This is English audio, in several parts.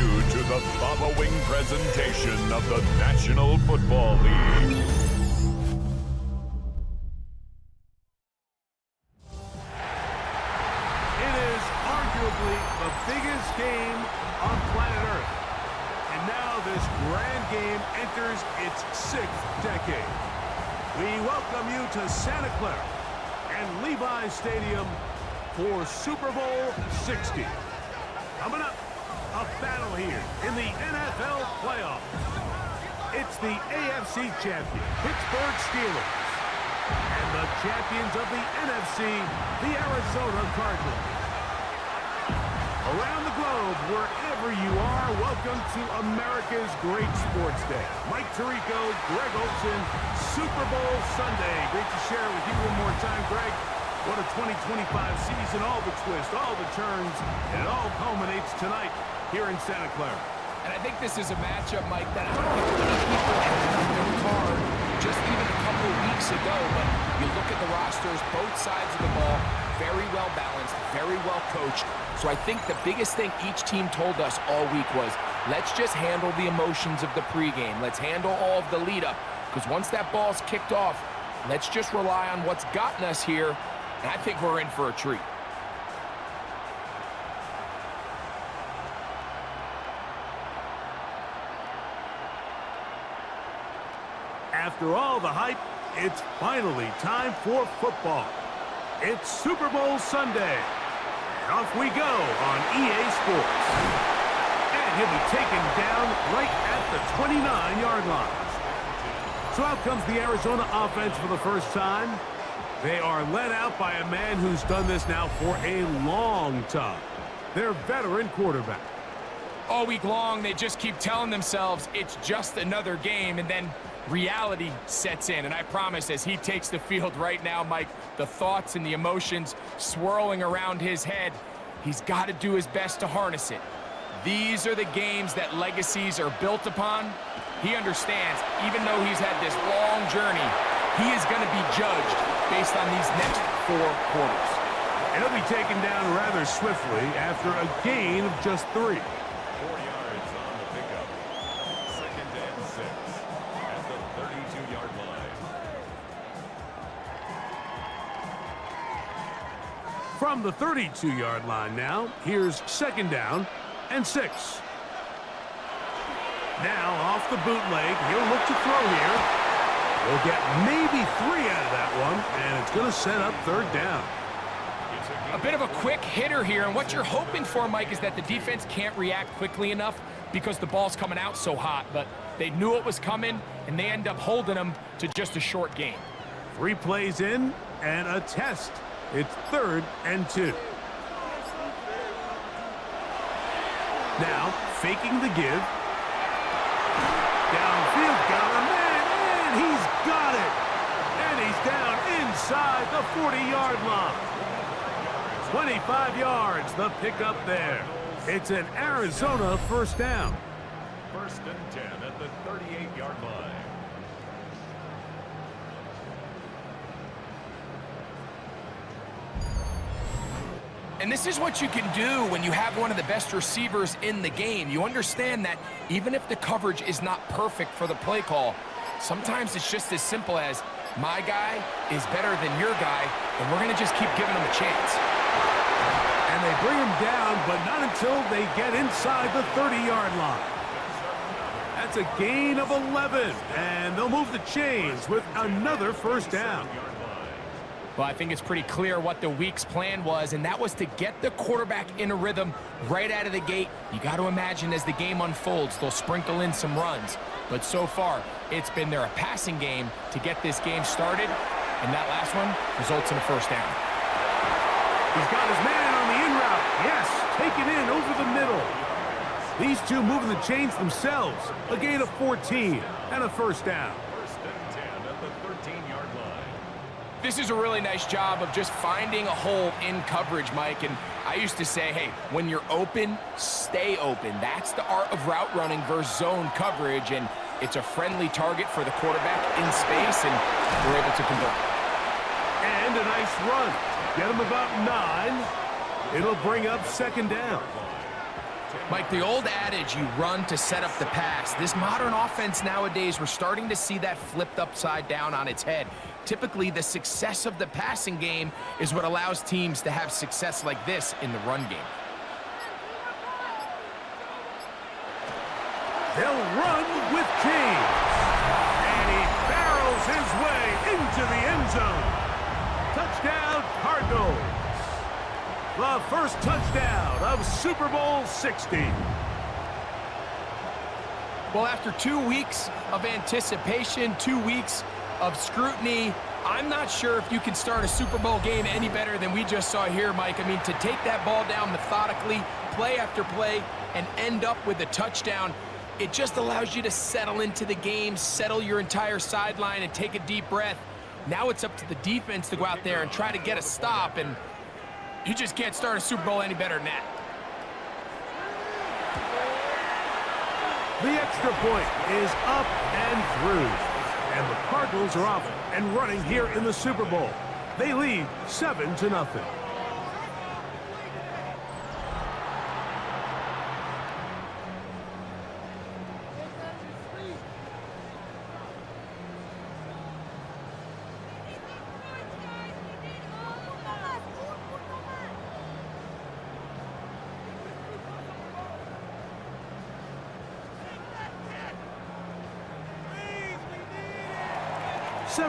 you to the following presentation of the National Football League. It is arguably the biggest game on planet Earth. And now this grand game enters its 6th decade. We welcome you to Santa Clara and Levi's Stadium for Super Bowl 60. Coming up, a battle here in the NFL playoffs. It's the AFC champion, Pittsburgh Steelers, and the champions of the NFC, the Arizona Cardinals. Around the globe, wherever you are, welcome to America's great sports day. Mike Tirico, Greg Olson, Super Bowl Sunday. Great to share with you one more time, Greg. What a 2025 season, all the twists, all the turns, and it all culminates tonight here in Santa Clara. And I think this is a matchup, Mike, that I don't think many people had on their card just even a couple of weeks ago. But you look at the rosters, both sides of the ball, very well balanced, very well coached. So I think the biggest thing each team told us all week was, let's just handle the emotions of the pregame. Let's handle all of the lead-up. Because once that ball's kicked off, let's just rely on what's gotten us here. And I think we're in for a treat. After all the hype, it's finally time for football. It's Super Bowl Sunday. And off we go on EA Sports. And he'll be taken down right at the 29-yard line. So out comes the Arizona offense for the first time. They are led out by a man who's done this now for a long time. Their veteran quarterback. All week long, they just keep telling themselves it's just another game, and then reality sets in. And I promise, as he takes the field right now, Mike, the thoughts and the emotions swirling around his head, he's got to do his best to harness it. These are the games that legacies are built upon. He understands, even though he's had this long journey, he is going to be judged based on these next 4 quarters. And he'll be taken down rather swiftly after a gain of just 3. 4 yards on the pickup. 2nd and 6 at the 32-yard line. From the 32-yard line now, here's 2nd down and 6. Now off the bootleg, he'll look to throw here. We'll get maybe 3 out of that one, and it's going to set up 3rd down. A bit of a quick hitter here, and what you're hoping for, Mike, is that the defense can't react quickly enough because the ball's coming out so hot, but they knew it was coming, and they end up holding them to just a short gain. 3 plays in, and a test. It's 3rd and 2. Now, faking the give. Downfield, got a man, and he's got it. And he's down inside the 40-yard line. 25 yards, the pickup there. It's an Arizona 1st down. 1st and 10 at the 38-yard line. And this is what you can do when you have one of the best receivers in the game. You understand that even if the coverage is not perfect for the play call, sometimes it's just as simple as, my guy is better than your guy, and we're going to just keep giving him a chance. And they bring him down, but not until they get inside the 30-yard line. That's a gain of 11, and they'll move the chains with another 1st down. Well, I think it's pretty clear what the week's plan was, and that was to get the quarterback in a rhythm right out of the gate. You got to imagine as the game unfolds, they'll sprinkle in some runs. But so far, it's been their passing game to get this game started, and that last one results in a 1st down. He's got his man on the in route. Yes, taken in over the middle. These two moving the chains themselves. A gain of 14 and a 1st down. 1st and 10 at the 13-yard line. This is a really nice job of just finding a hole in coverage, Mike. And I used to say, hey, when you're open, stay open. That's the art of route running versus zone coverage. And it's a friendly target for the quarterback in space, and we're able to convert. And a nice run. Get him about 9. It'll bring up 2nd down. Mike, the old adage, you run to set up the pass. This modern offense nowadays, we're starting to see that flipped upside down on its head. Typically, the success of the passing game is what allows teams to have success like this in the run game. They'll run with James. And he barrels his way into the end zone. Touchdown, Cardinals. The first touchdown of Super Bowl 60. Well, after 2 weeks of anticipation, 2 weeks of scrutiny, I'm not sure if you can start a Super Bowl game any better than we just saw here, Mike. I mean, to take that ball down methodically, play after play, and end up with a touchdown, it just allows you to settle into the game, settle your entire sideline, and take a deep breath. Now it's up to the defense to go out there and try to get a stop, and you just can't start a Super Bowl any better than that. The extra point is up and through. And the Cardinals are off and running here in the Super Bowl. They lead 7-0.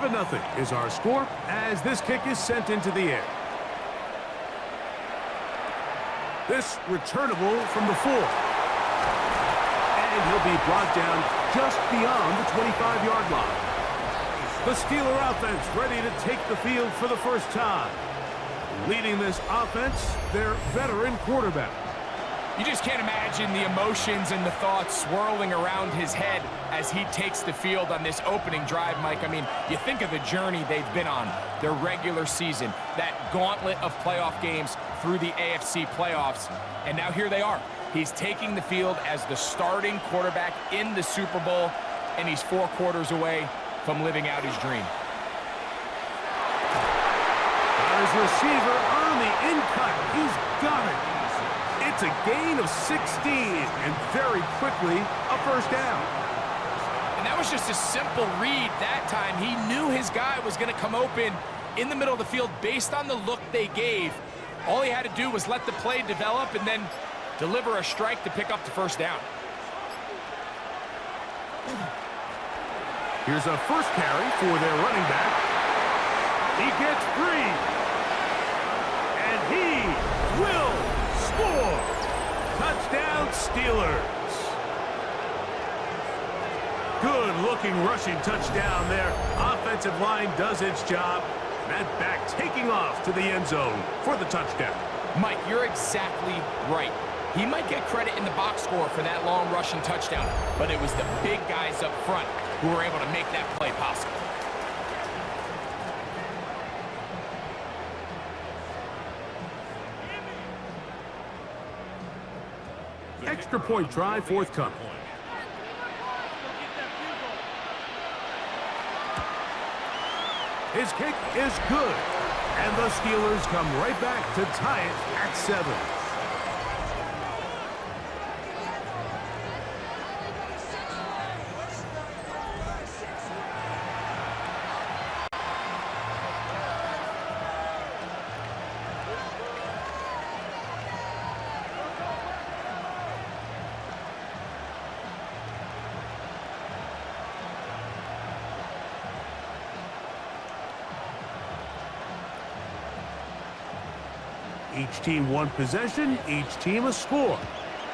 Nothing is our score as this kick is sent into the air. This returnable from the 4. And he'll be brought down just beyond the 25-yard line. The Steeler offense ready to take the field for the first time. Leading this offense, their veteran quarterback. You just can't imagine the emotions and the thoughts swirling around his head as he takes the field on this opening drive, Mike. I mean, you think of the journey they've been on, their regular season, that gauntlet of playoff games through the AFC playoffs, and now here they are. He's taking the field as the starting quarterback in the Super Bowl, and he's 4 quarters away from living out his dream. Got his receiver on the in-cut. He's got it. It's a gain of 16, and very quickly, a first down. And that was just a simple read that time. He knew his guy was going to come open in the middle of the field based on the look they gave. All he had to do was let the play develop and then deliver a strike to pick up the first down. Here's a first carry for their running back. He gets free. And he will score. Touchdown, Steelers. Good-looking rushing touchdown there. Offensive line does its job. That back taking off to the end zone for the touchdown. Mike, you're exactly right. He might get credit in the box score for that long rushing touchdown, but it was the big guys up front who were able to make that play possible. Extra point try forthcoming. His kick is good. And the Steelers come right back to tie it at 7. Each team one possession, each team a score.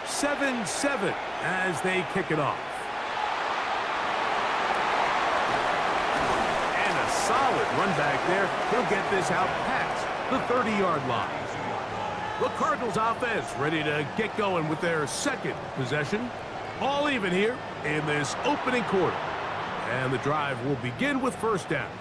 7-7 as they kick it off. And a solid run back there. He'll get this out past the 30-yard line. The Cardinals offense ready to get going with their second possession. All even here in this opening quarter. And the drive will begin with first down.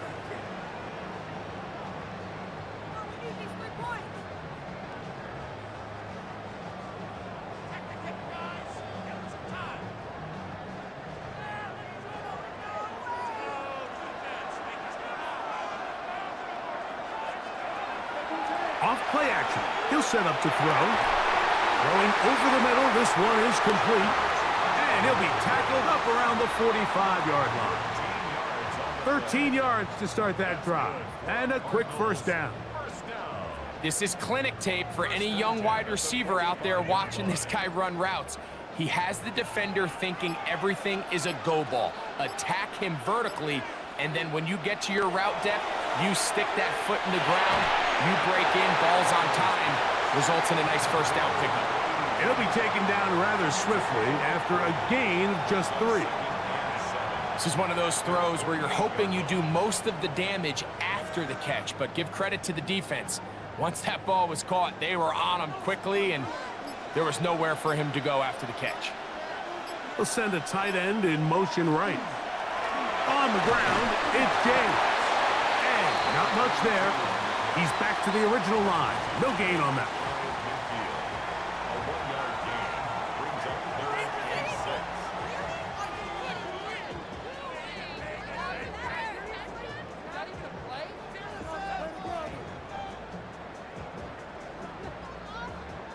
Off play action. He'll set up to throw. Throwing over the middle, this one is complete. And he'll be tackled up around the 45-yard line. 13 yards to start that drive. And a quick first down. This is clinic tape for any young wide receiver out there watching this guy run routes. He has the defender thinking everything is a go ball. Attack him vertically, and then when you get to your route depth, you stick that foot in the ground, you break in, balls on time, results in a nice first down pickup. He'll be taken down rather swiftly after a gain of just 3. This is one of those throws where you're hoping you do most of the damage after the catch, but give credit to the defense. Once that ball was caught, they were on him quickly, and there was nowhere for him to go after the catch. We'll send a tight end in motion right. On the ground, it's James. And not much there. He's back to the original line. No gain on that. A 1-yard gain brings up 3rd and 6.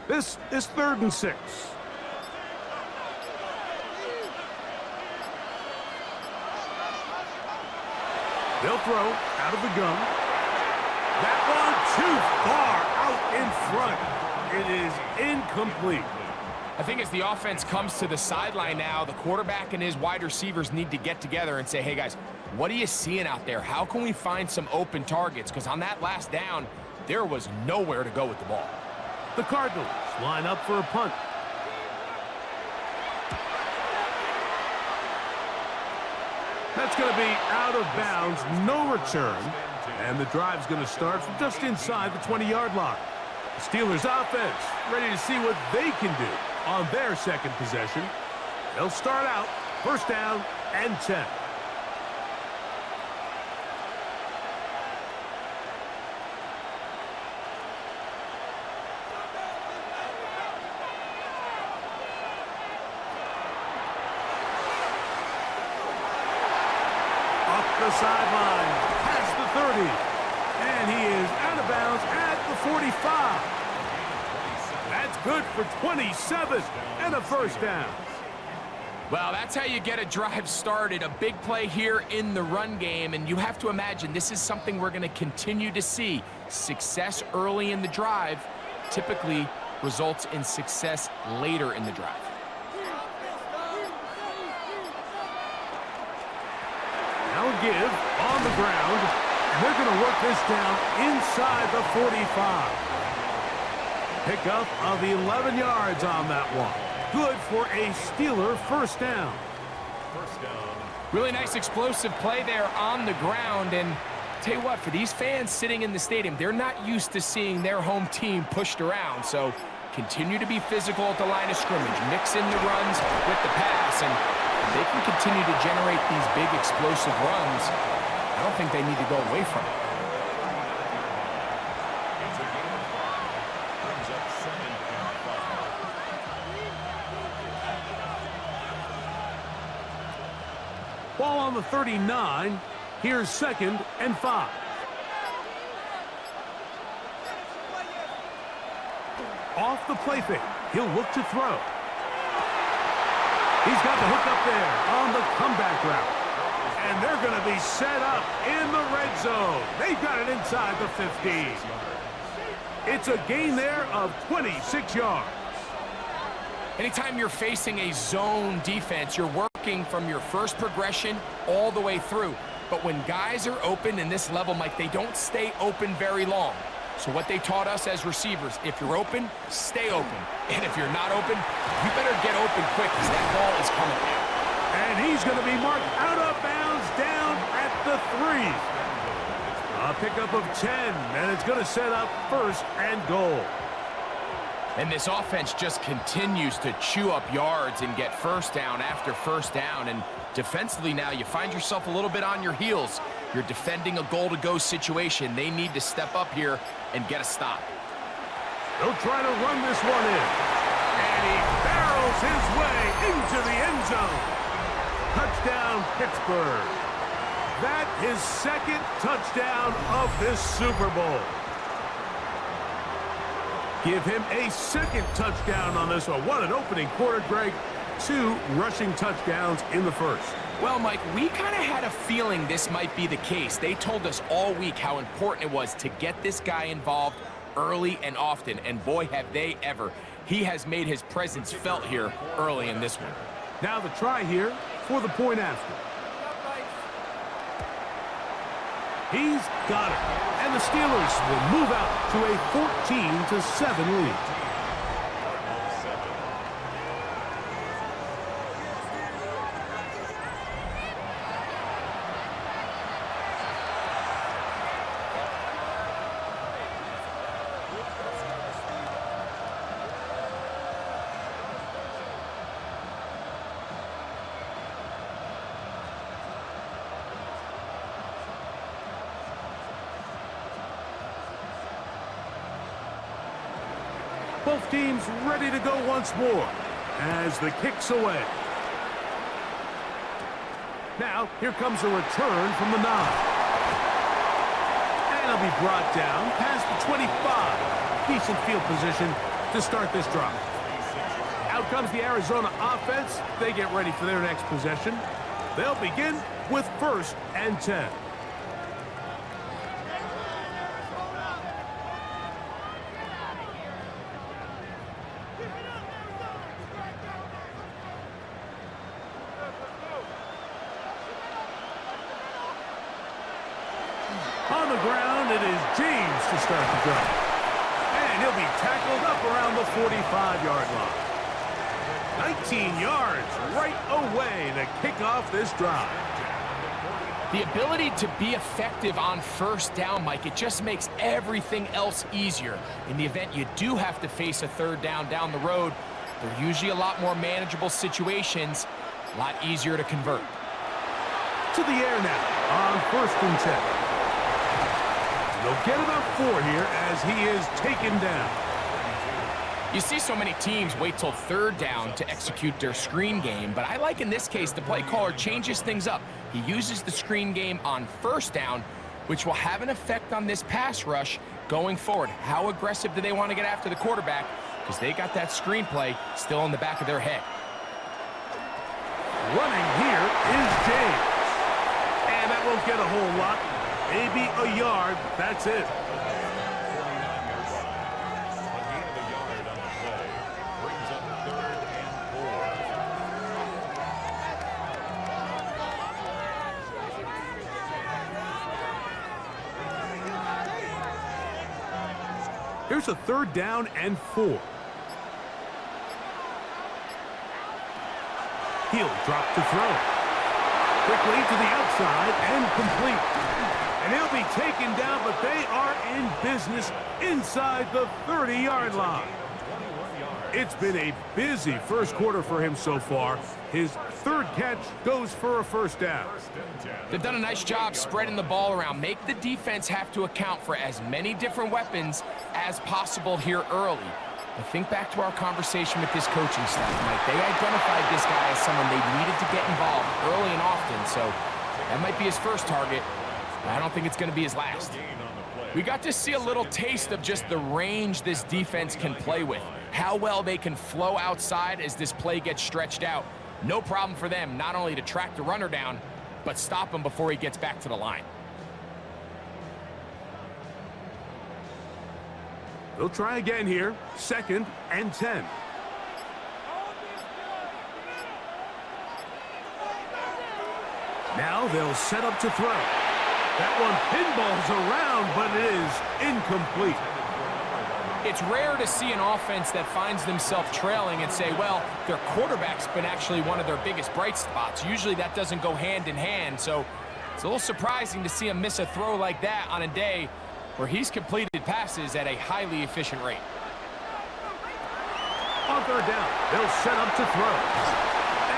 This is 3rd and 6. They'll throw out of the gun. That one too far out in front. It is incomplete. I think as the offense comes to the sideline now, the quarterback and his wide receivers need to get together and say, hey guys, what are you seeing out there? How can we find some open targets? Because on that last down, there was nowhere to go with the ball. The Cardinals line up for a punt. That's going to be out of bounds, no return. And the drive's going to start from just inside the 20-yard line. The Steelers offense ready to see what they can do on their second possession. They'll start out first down and 10. The sideline, past the 30, and he is out of bounds at the 45. That's good for 27 and a first down. Well, that's how you get a drive started. A big play here in the run game, and you have to imagine this is something we're going to continue to see. Success early in the drive typically results in success later in the drive. Now a give on the ground, and they're going to work this down inside the 45. Pickup of 11 yards on that one. Good for a Steeler first down. First down. Really nice explosive play there on the ground, and tell you what, for these fans sitting in the stadium, they're not used to seeing their home team pushed around, so continue to be physical at the line of scrimmage, mix in the runs with the pass, and they can continue to generate these big explosive runs. I don't think they need to go away from it. It's a gain of 5. Brings up 2nd and 5. Ball on the 39. Here's 2nd and 5. Off the play fake. He'll look to throw. He's got the hook up there on the comeback route. And they're going to be set up in the red zone. They've got it inside the 15. It's a gain there of 26 yards. Anytime you're facing a zone defense, you're working from your first progression all the way through. But when guys are open in this level, Mike, they don't stay open very long. So what they taught us as receivers, if you're open, stay open. And if you're not open, you better get open quick because that ball is coming down. And he's going to be marked out of bounds down at the 3. A pickup of 10, and it's going to set up first and goal. And this offense just continues to chew up yards and get first down after first down. And defensively now, you find yourself a little bit on your heels. You're defending a goal-to-go situation. They need to step up here and get a stop. They'll try to run this one in. And he barrels his way into the end zone. Touchdown, Pittsburgh. That is 2nd touchdown of this Super Bowl. Give him a second touchdown on this one. What an opening quarter, Greg. 2 rushing touchdowns in the first. Well, Mike, we kind of had a feeling this might be the case. They told us all week how important it was to get this guy involved early and often, and boy, have they ever. He has made his presence felt here early in this one. Now the try here for the point after. He's got it. And the Steelers will move out to a 14-7 lead. Both teams ready to go once more as the kick's away. Now, here comes a return from the 9. And it'll be brought down past the 25. Decent field position to start this drive. Out comes the Arizona offense. They get ready for their next possession. They'll begin with 1st and 10. On the ground, it is James to start the drive. And he'll be tackled up around the 45-yard line. 19 yards right away to kick off this drive. The ability to be effective on 1st down, Mike, it just makes everything else easier. In the event you do have to face a 3rd down the road, they're usually a lot more manageable situations, a lot easier to convert. To the air now on 1st and 10. They'll get about 4 here as he is taken down. You see so many teams wait till 3rd down to execute their screen game, but I like in this case the play caller changes things up. He uses the screen game on 1st down, which will have an effect on this pass rush going forward. How aggressive do they want to get after the quarterback? Because they got that screenplay still in the back of their head. Running here is James. And that won't get a whole lot. Maybe a yard, that's it. Here's a 3rd down and 4. He'll drop to throw. Quickly to the outside and complete. And he'll be taken down, but they are in business inside the 30-yard line. It's been a busy first quarter for him so far. His 3rd catch goes for a 1st down. They've done a nice job spreading the ball around. Make the defense have to account for as many different weapons as possible here early. But think back to our conversation with this coaching staff, Mike. They identified this guy as someone they needed to get involved early and often, so that might be his first target. I don't think it's going to be his last. We got to see a little taste of just the range this defense can play with. How well they can flow outside as this play gets stretched out. No problem for them not only to track the runner down, but stop him before he gets back to the line. They'll try again here. 2nd and 10. Now they'll set up to throw. That one pinballs around, but it is incomplete. It's rare to see an offense that finds themselves trailing and say, well, their quarterback's been actually one of their biggest bright spots. Usually that doesn't go hand in hand, so it's a little surprising to see him miss a throw like that on a day where he's completed passes at a highly efficient rate. On 3rd down, they'll set up to throw.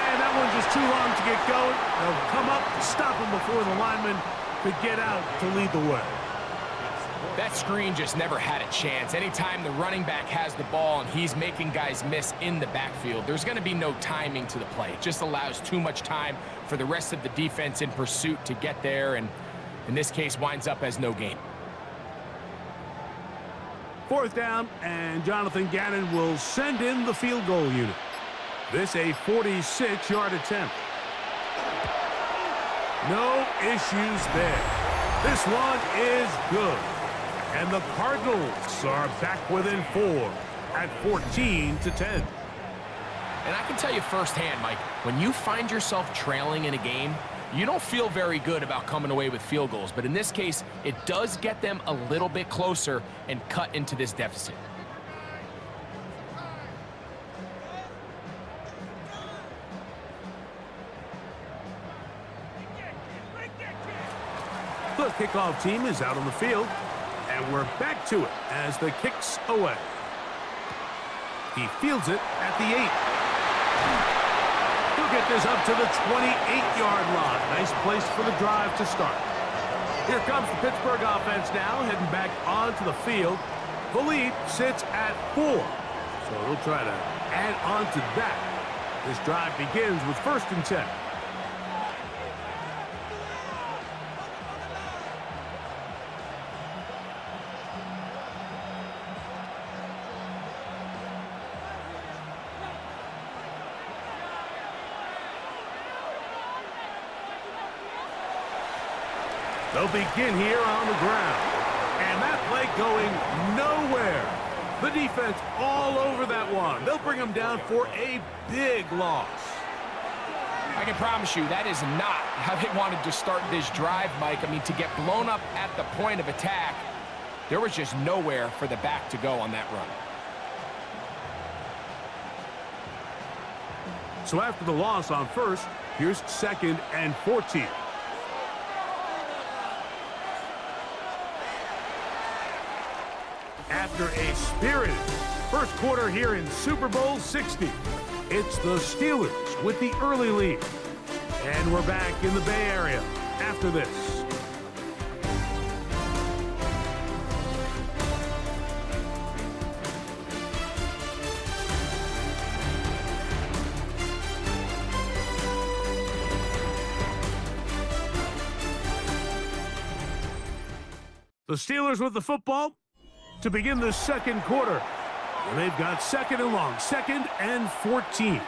And that one's just too long to get going. They'll come up, stop him before the lineman could get out to lead the way. That screen just never had a chance. Anytime the running back has the ball and he's making guys miss in the backfield, there's going to be no timing to the play. It just allows too much time for the rest of the defense in pursuit to get there, and in this case winds up as no gain. Fourth down, and Jonathan Gannon will send in the field goal unit. This a 46-yard attempt. No issues there. This one is good. And the Cardinals are back within 4 at 14-10. And I can tell you firsthand, Mike, when you find yourself trailing in a game, you don't feel very good about coming away with field goals. But in this case, it does get them a little bit closer and cut into this deficit. The kickoff team is out on the field, and we're back to it as the kick's away. He fields it at the 8. He'll get this up to the 28-yard line. Nice place for the drive to start. Here comes the Pittsburgh offense now, heading back onto the field. The lead sits at 4, so they'll try to add on to that. This drive begins with 1st and 10. They'll begin here on the ground. And that play going nowhere. The defense all over that one. They'll bring them down for a big loss. I can promise you that is not how they wanted to start this drive, Mike. I mean, to get blown up at the point of attack, there was just nowhere for the back to go on that run. So after the loss on 1st, here's 2nd and 14. After a spirited first quarter here in Super Bowl 60, it's the Steelers with the early lead. And we're back in the Bay Area after this. The Steelers with the football to begin the second quarter. And they've got 2nd and long, 2nd and 14.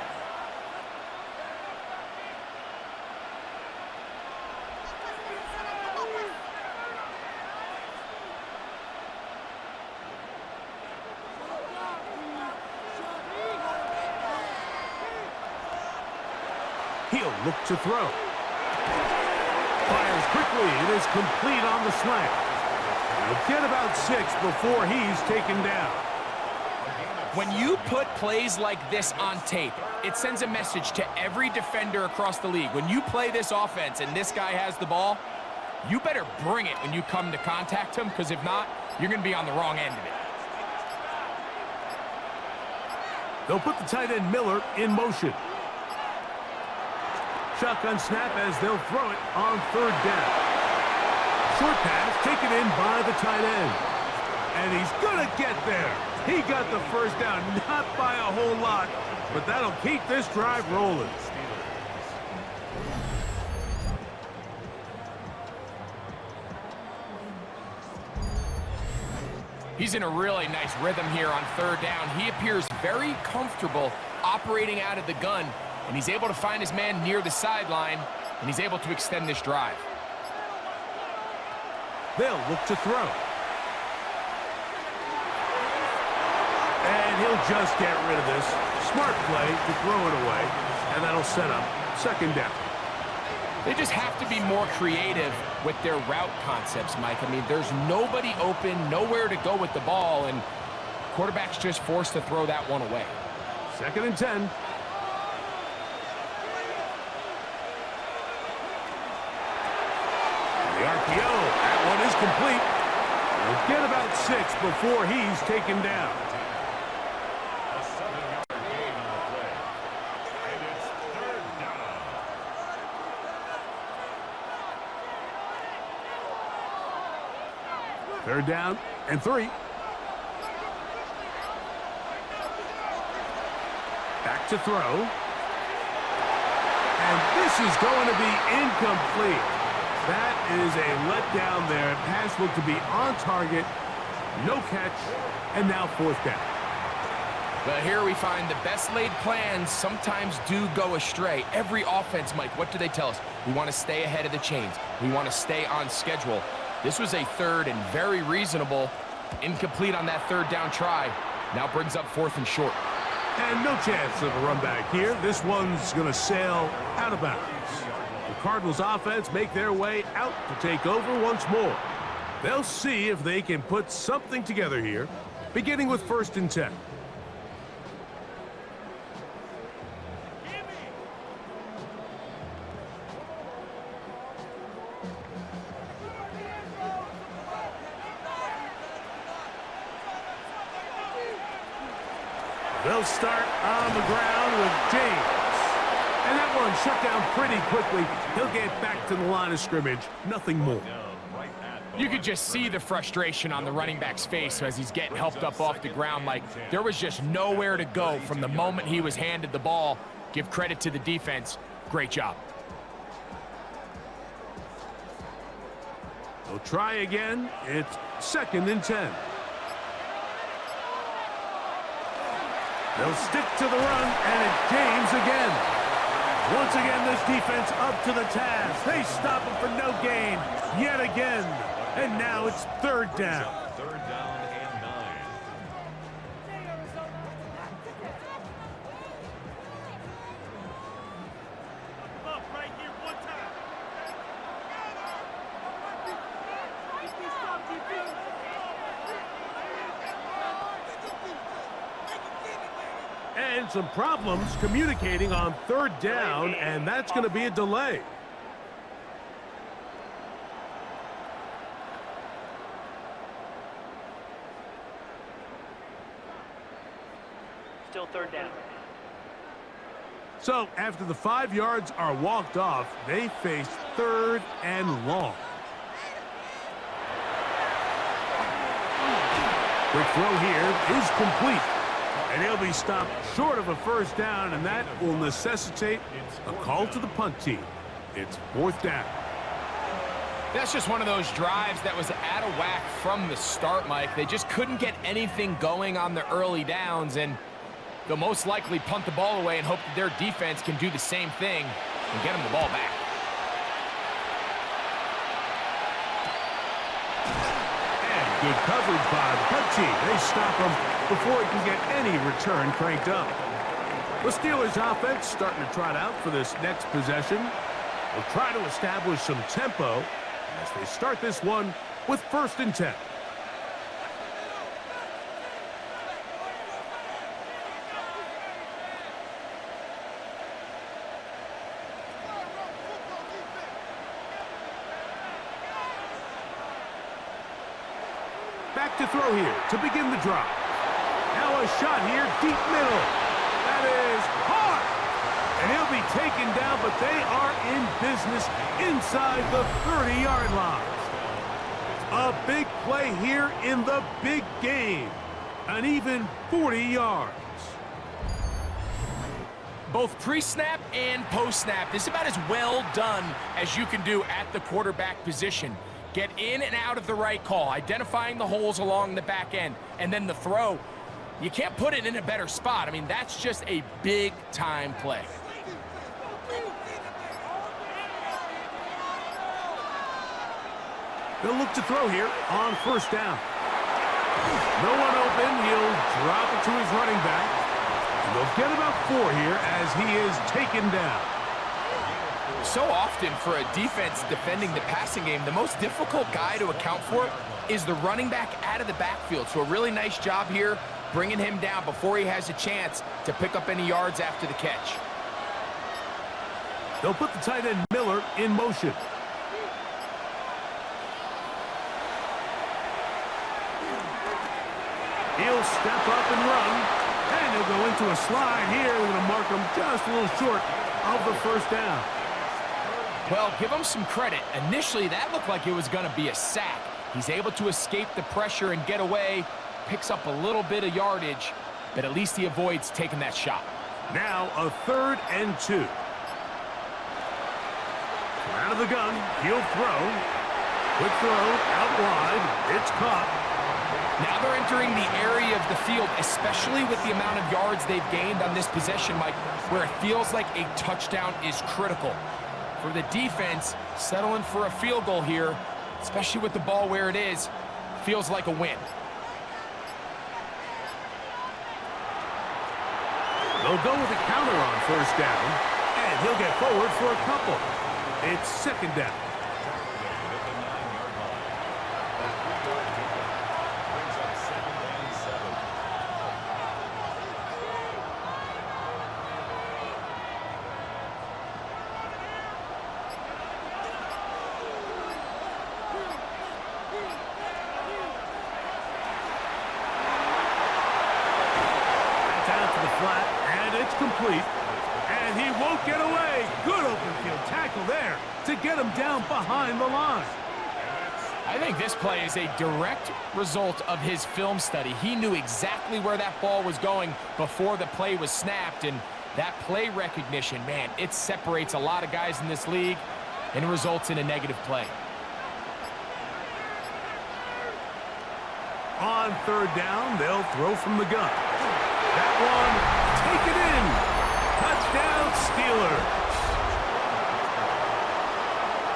He'll look to throw. Fires quickly. It is complete on the slant. He'll get about 6 before he's taken down. When you put plays like this on tape, it sends a message to every defender across the league. When you play this offense and this guy has the ball, you better bring it when you come to contact him, because if not, you're going to be on the wrong end of it. They'll put the tight end Miller in motion. Shotgun snap as they'll throw it on 3rd down. Short pass taken in by the tight end. And he's going to get there. He got the first down, not by a whole lot, but that'll keep this drive rolling. He's in a really nice rhythm here on 3rd down. He appears very comfortable operating out of the gun, and he's able to find his man near the sideline, and he's able to extend this drive. They'll look to throw. And he'll just get rid of this. Smart play to throw it away, and that'll set up 2nd down. They just have to be more creative with their route concepts, Mike. I mean, there's nobody open, nowhere to go with the ball, and quarterback's just forced to throw that one away. 2nd and 10. The RPO, that one is complete. He'll get about 6 before he's taken down. A 7-yard gain on the play. And it's 3rd down. Third down and 3. Back to throw. And this is going to be incomplete. That is a letdown there. Pass looked to be on target, No catch, and now fourth down. Well, here we find the best laid plans sometimes do go astray. Every offense, Mike, what do they tell us? We want to stay ahead of the chains. We want to stay on schedule. This was a third and very reasonable. Incomplete on that third down try. Now brings up fourth and short. And no chance of a run back here. This one's going to sail out of bounds. The Cardinals offense make their way out to take over once more. They'll see if they can put something together here, beginning with 1st and 10. They'll start on the ground with James. And that one shut down pretty quickly. He'll get back to the line of scrimmage. Nothing more. You could just see the frustration on the running back's face as he's getting helped up off the ground. Like, there was just nowhere to go from the moment he was handed the ball. Give credit to the defense. Great job. They'll try again. It's 2nd and 10. They'll stick to the run, and it's James again. Once again, this defense up to the task. They stop him for no gain yet again. And now it's 3rd down. 3rd down and 9. And some problems communicating on 3rd down, and that's going to be a delay. Still 3rd down. So after the 5 yards are walked off, they face 3rd and long. Quick throw here is complete. And he'll be stopped short of a 1st down, and that will necessitate a call to the punt team. It's 4th down. That's just one of those drives that was out of whack from the start, Mike. They just couldn't get anything going on the early downs, and they'll most likely punt the ball away and hope that their defense can do the same thing and get them the ball back. And good coverage by the punt team. They stop him before he can get any return cranked up. The Steelers offense starting to trot out for this next possession. They'll try to establish some tempo as they start this one with 1st and 10. Back to throw here to begin the drive. Now a shot here, deep middle. That is hard. And he'll be taken down, but they are in business inside the 30-yard line. A big play here in the big game. An even 40 yards. Both pre-snap and post-snap, this is about as well done as you can do at the quarterback position. Get in and out of the right call, identifying the holes along the back end, and then the throw. You can't put it in a better spot. I mean, that's just a big-time play. They'll look to throw here on 1st down. No one open. He'll drop it to his running back. And they'll get about 4 here as he is taken down. So often for a defense defending the passing game, the most difficult guy to account for is the running back out of the backfield. So a really nice job here bringing him down before he has a chance to pick up any yards after the catch. They'll put the tight end Miller in motion. He'll step up and run, and he'll go into a slide here. We're going to mark him just a little short of the 1st down. Well, give him some credit. Initially, that looked like it was going to be a sack. He's able to escape the pressure and get away, picks up a little bit of yardage, but at least he avoids taking that shot. Now a 3rd and 2. Out of the gun, he'll throw. Quick throw, out wide. It's caught. Now they're entering the area of the field, especially with the amount of yards they've gained on this possession, Mike, where it feels like a touchdown is critical. For the defense, settling for a field goal here, especially with the ball where it is, feels like a win. They'll go with a counter on first down, and he'll get forward for a couple. It's second down. Flat, and it's complete. And he won't get away. Good open field tackle there to get him down behind the line. I think this play is a direct result of his film study. He knew exactly where that ball was going before the play was snapped, and that play recognition, man, it separates a lot of guys in this league and results in a negative play. On third down, they'll throw from the gun. That one, take it in. Touchdown, Steelers.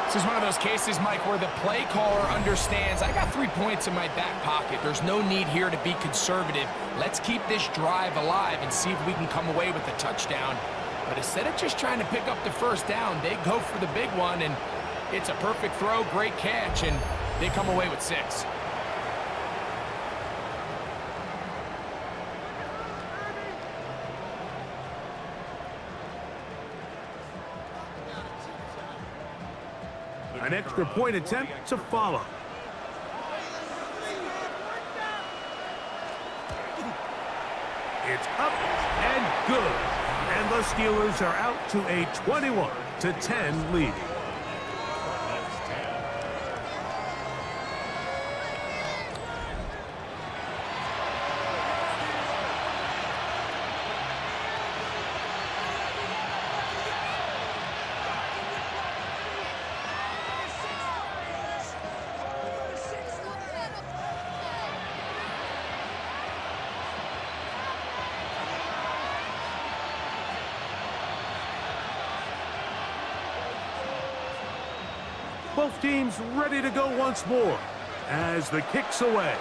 This is one of those cases, Mike, where the play caller understands, I got 3 points in my back pocket. There's no need here to be conservative. Let's keep this drive alive and see if we can come away with a touchdown. But instead of just trying to pick up the first down, they go for the big one, and it's a perfect throw, great catch, and they come away with 6. An extra point attempt to follow. It's up and good. And the Steelers are out to a 21-10 lead. Both teams ready to go once more as the kick's away.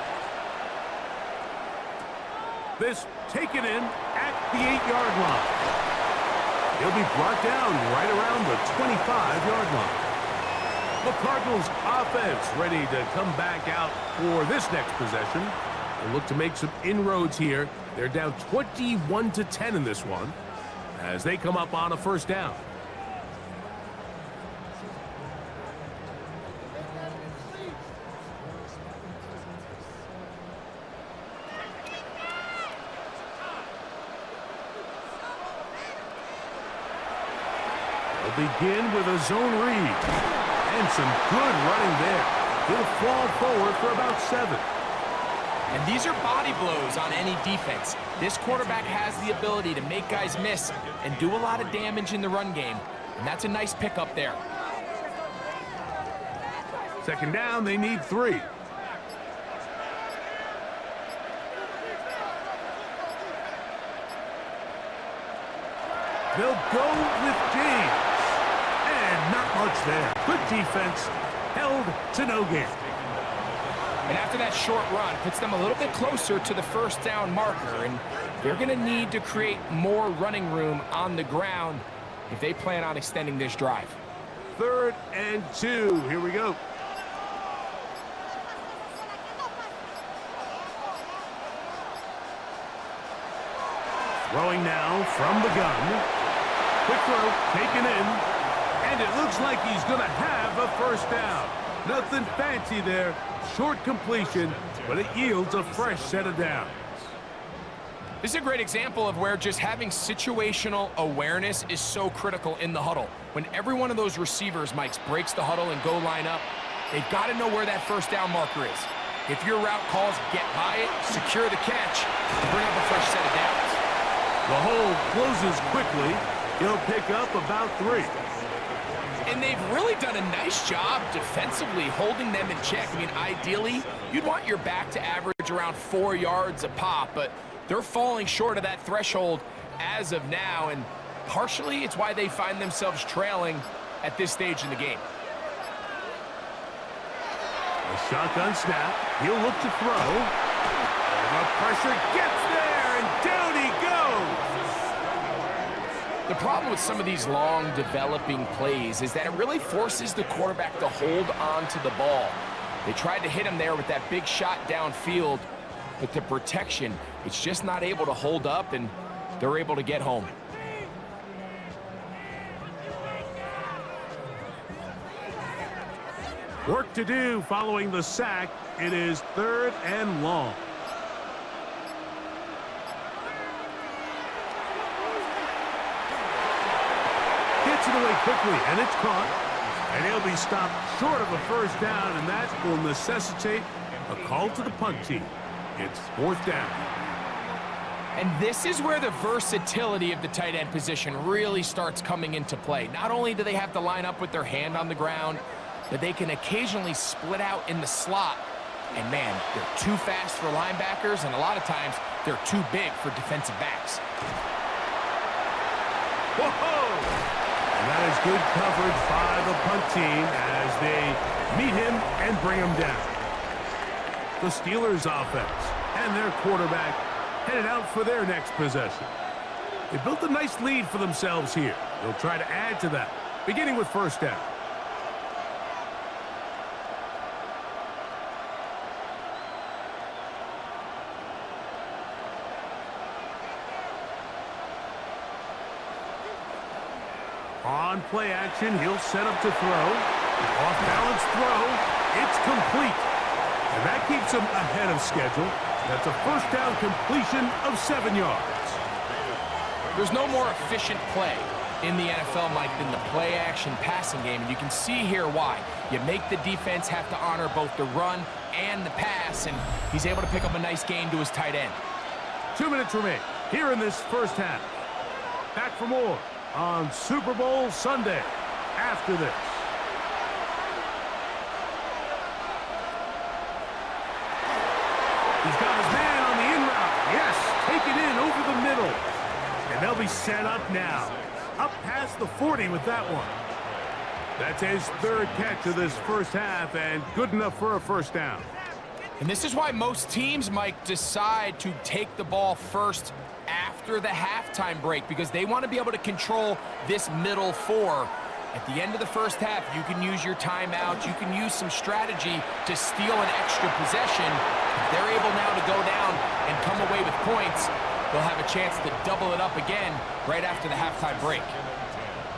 This taken in at the 8-yard line. He'll be brought down right around the 25-yard line. The Cardinals offense ready to come back out for this next possession. They'll look to make some inroads here. They're down 21-10 in this one as they come up on a first down. Begin with a zone read. And some good running there. He'll fall forward for about 7. And these are body blows on any defense. This quarterback has the ability to make guys miss and do a lot of damage in the run game. And that's a nice pickup there. Second down, they need 3. They'll go with James. Not much there. Good defense, held to no gain. And after that short run, puts them a little bit closer to the first down marker, and they're going to need to create more running room on the ground if they plan on extending this drive. 3rd and 2. Here we go. Throwing now from the gun. Quick throw, taken in. And it looks like he's going to have a first down. Nothing fancy there. Short completion, but it yields a fresh set of downs. This is a great example of where just having situational awareness is so critical in the huddle. When every one of those receivers, Mike, breaks the huddle and go line up, they've got to know where that first down marker is. If your route calls, get by it, secure the catch, and bring up a fresh set of downs. The hole closes quickly. He'll pick up about 3. And they've really done a nice job defensively holding them in check. I mean, ideally, you'd want your back to average around 4 yards a pop, but they're falling short of that threshold as of now, and partially it's why they find themselves trailing at this stage in the game. A shotgun snap. He'll look to throw. And the pressure gets there, and down he goes. The problem with some of these long developing plays is that it really forces the quarterback to hold on to the ball. They tried to hit him there with that big shot downfield, but the protection, it's just not able to hold up, and they're able to get home. Work to do following the sack. It is 3rd and long. Gets it away quickly, and it's caught. And he'll be stopped short of a first down, and that will necessitate a call to the punt team. It's 4th down. And this is where the versatility of the tight end position really starts coming into play. Not only do they have to line up with their hand on the ground, but they can occasionally split out in the slot. And man, they're too fast for linebackers, and a lot of times they're too big for defensive backs. Whoa! And that is good coverage by the punt team as they meet him and bring him down. The Steelers offense and their quarterback headed out for their next possession. They built a nice lead for themselves here. They'll try to add to that, beginning with 1st down. On play action, he'll set up to throw. Off-balance throw. It's complete. And that keeps him ahead of schedule. That's a 1st down completion of 7 yards. There's no more efficient play in the NFL, Mike, than the play-action passing game, and you can see here why. You make the defense have to honor both the run and the pass, and he's able to pick up a nice gain to his tight end. 2 minutes remain here in this 1st half. Back for more on Super Bowl Sunday after this. He's got his man on the in route. Yes, take it in over the middle. And they'll be set up now. Up past the 40 with that one. That's his 3rd catch of this 1st half, and good enough for a 1st down. And this is why most teams, Mike, decide to take the ball first after the halftime break, because they want to be able to control this middle 4. At the end of the 1st half, you can use your timeout. You can use some strategy to steal an extra possession. If they're able now to go down and come away with points, they'll have a chance to double it up again right after the halftime break.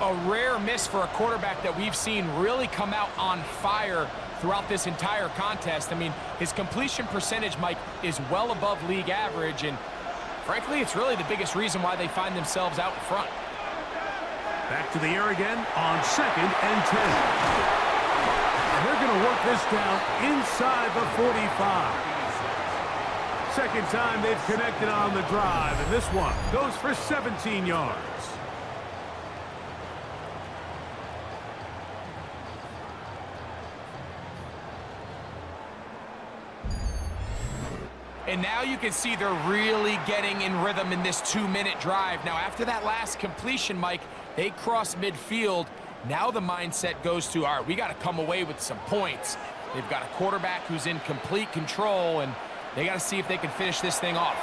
A rare miss for a quarterback that we've seen really come out on fire throughout this entire contest. I mean, his completion percentage, Mike, is well above league average, and frankly, it's really the biggest reason why they find themselves out in front. Back to the air again on 2nd and 10. And they're going to work this down inside the 45. 2nd time they've connected on the drive, and this one goes for 17 yards. And now you can see they're really getting in rhythm in this 2-minute drive. Now, after that last completion, Mike, they cross midfield. Now the mindset goes to, all right, we got to come away with some points. They've got a quarterback who's in complete control, and they got to see if they can finish this thing off.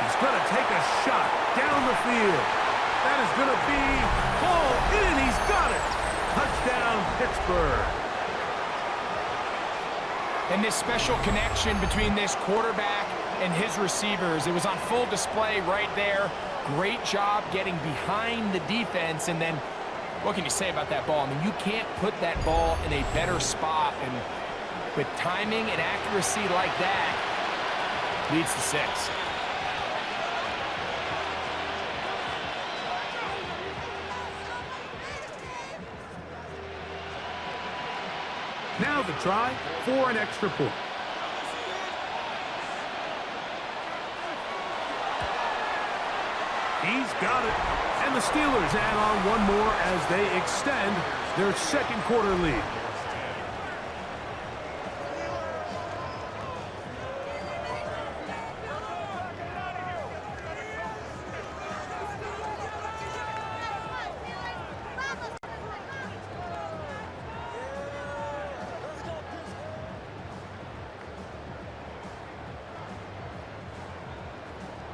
He's going to take a shot down the field. That is going to be hauled in. He's got it. Touchdown, Pittsburgh. And this special connection between this quarterback and his receivers, it was on full display right there. Great job getting behind the defense, and then what can you say about that ball? I mean, you can't put that ball in a better spot, and with timing and accuracy like that, leads to 6. Now the try for an extra point. He's got it, And the Steelers add on one more as they extend their second quarter lead.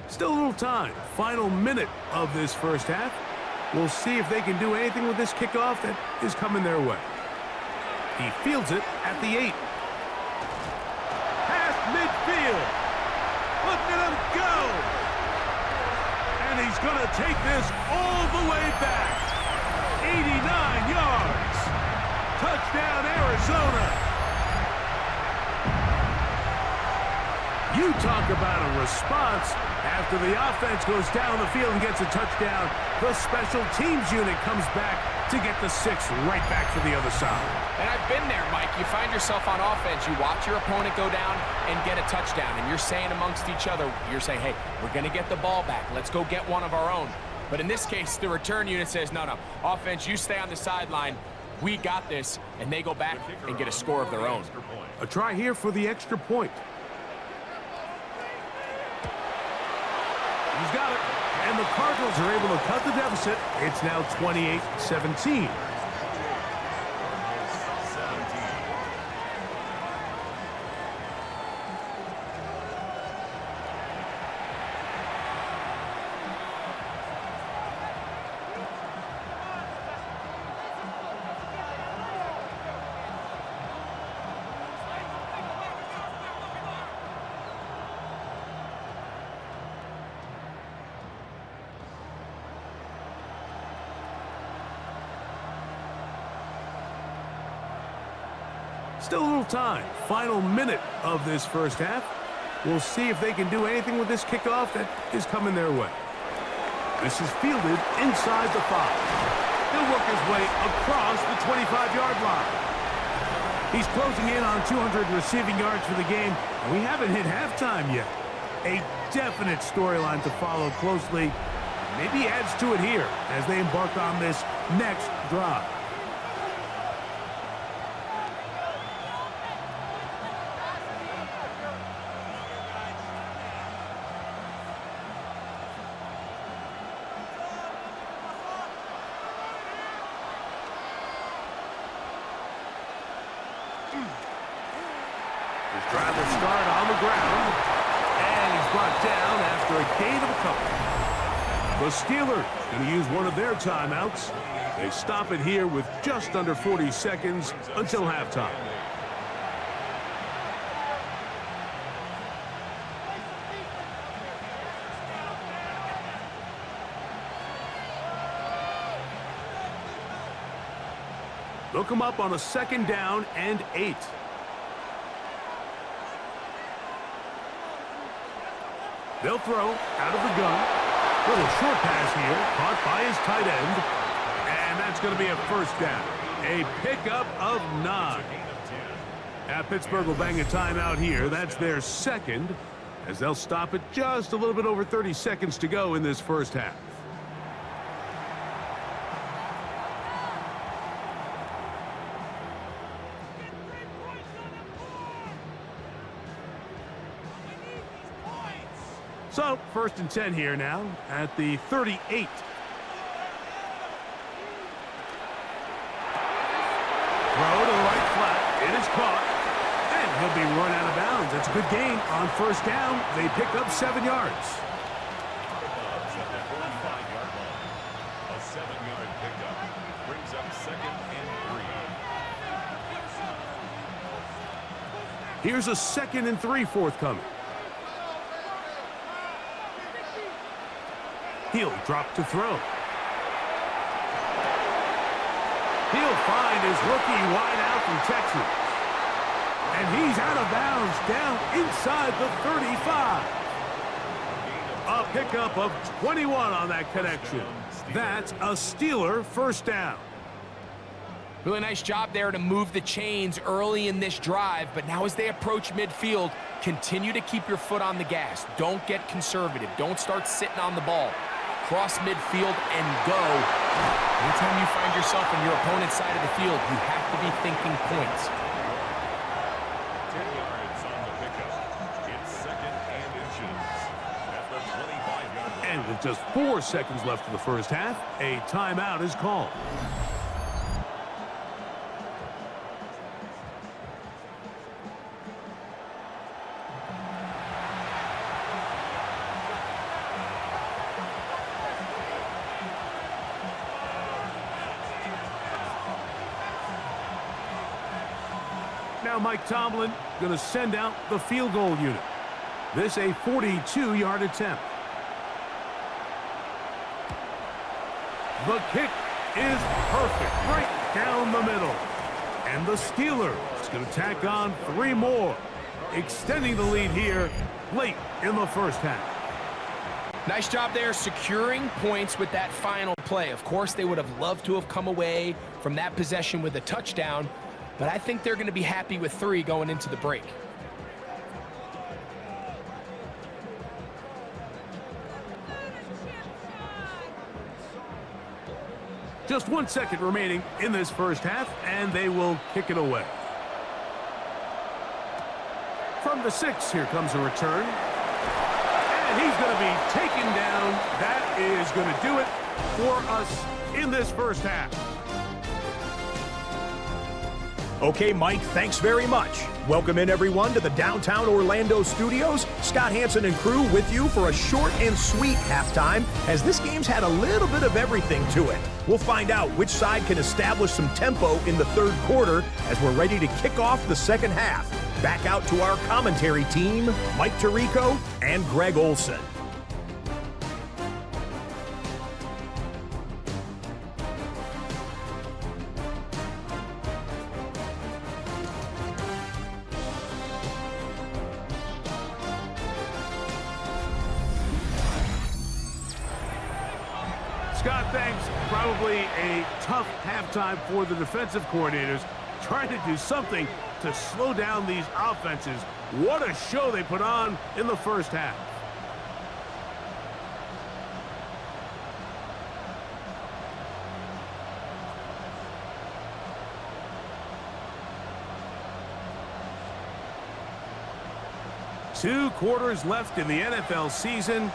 Still a little time. Final minute of this first half. We'll see if they can do anything with this kickoff that is coming their way. He fields it at the 8. Past midfield. Look at him go. And he's going to take this all the way back. 89 yards. Touchdown, Arizona. You talk about a response. After the offense goes down the field and gets a touchdown, the special teams unit comes back to get the 6 right back for the other side. And I've been there, Mike. You find yourself on offense, you watch your opponent go down and get a touchdown, and you're saying amongst each other, you're saying, hey, we're going to get the ball back. Let's go get one of our own. But in this case, the return unit says, no, offense, you stay on the sideline. We got this, and they go back and get a score of their own. A try here for the extra point. He's got it. And the Cardinals are able to cut the deficit. It's now 28-17. Still a little time. Final minute of this first half. We'll see if they can do anything with this kickoff that is coming their way. This is fielded inside the 5. He'll work his way across the 25-yard line. He's closing in on 200 receiving yards for the game, and we haven't hit halftime yet. A definite storyline to follow closely. Maybe adds to it here as they embark on this next drive. His drive will start on the ground, and he's brought down after a gain of a couple. The Steelers going to use one of their timeouts. They stop it here with just under 40 seconds until halftime. They'll come up on a 2nd down and 8. They'll throw out of the gun. Little short pass here, caught by his tight end. And that's going to be a 1st down. A pickup of 9. Pittsburgh will bang a timeout here. That's their 2nd, as they'll stop it just a little bit over 30 seconds to go in this first half. So, 1st and 10 here now at the 38. Throw to the right flat. It is caught. And he'll be run out of bounds. That's a good gain on 1st down. They pick up 7 yards. A 7-yard pickup brings up 2nd and 3. Here's a 2nd and 3 forthcoming. He'll drop to throw. He'll find his rookie wide out from Texas. And he's out of bounds down inside the 35. A pickup of 21 on that connection. That's a Steeler 1st down. Really nice job there to move the chains early in this drive, but now as they approach midfield, continue to keep your foot on the gas. Don't get conservative. Don't start sitting on the ball. cross midfield, and go. Anytime you find yourself on your opponent's side of the field, you have to be thinking points. 10 yards on the pickup. It's second and inches at the 25-yard line. And with just 4 seconds left in the first half, a timeout is called. Now Mike Tomlin going to send out the field goal unit. This a 42-yard attempt. The kick is perfect, right down the middle. And the Steelers going to tack on 3 more, extending the lead here late in the first half. Nice job there securing points with that final play. Of course, they would have loved to have come away from that possession with a touchdown, but I think they're going to be happy with 3 going into the break. Just 1 second remaining in this first half, and they will kick it away. From the 6, here comes a return. And he's going to be taken down. That is going to do it for us in this first half. Okay, Mike, thanks very much. Welcome in, everyone, to the downtown Orlando studios. Scott Hansen and crew with you for a short and sweet halftime, as this game's had a little bit of everything to it. We'll find out which side can establish some tempo in the third quarter as we're ready to kick off the second half. Back out to our commentary team, Mike Tirico and Greg Olson. Scott, thanks. Probably a tough halftime for the defensive coordinators, trying to do something to slow down these offenses. What a show they put on in the first half. Two quarters left in the NFL season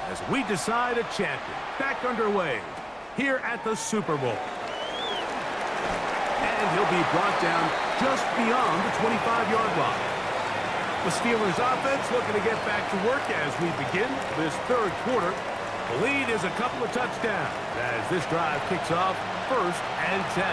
as we decide a champion. Back underway here at the Super Bowl. And he'll be brought down just beyond the 25-yard line. The Steelers offense looking to get back to work as we begin this third quarter. The lead is a couple of touchdowns as this drive kicks off 1st and 10.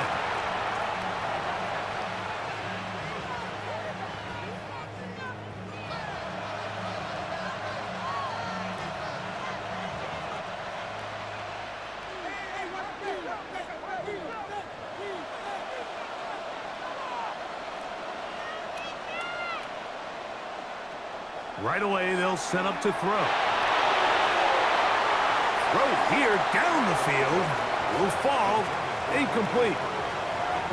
Right away, they'll set up to throw. Throw here down the field. Will fall. Incomplete.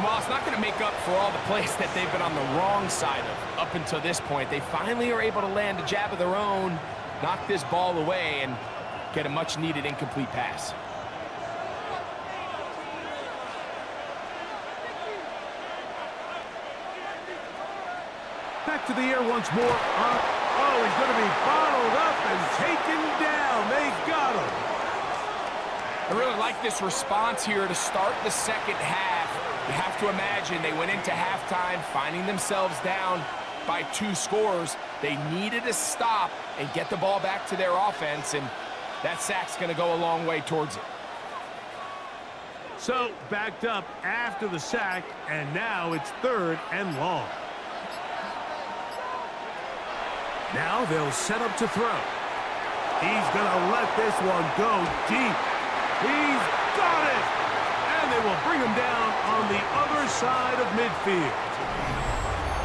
Well, it's not going to make up for all the plays that they've been on the wrong side of up until this point. They finally are able to land a jab of their own, knock this ball away, and get a much-needed incomplete pass. Back to the air once more. Oh, he's going to be bottled up and taken down. They got him. I really like this response here to start the second half. You have to imagine they went into halftime finding themselves down by 2 scores. They needed to stop and get the ball back to their offense, and that sack's going to go a long way towards it. So, backed up after the sack, and now it's 3rd and long. Now they'll set up to throw. He's going to let this one go deep. He's got it! And they will bring him down on the other side of midfield.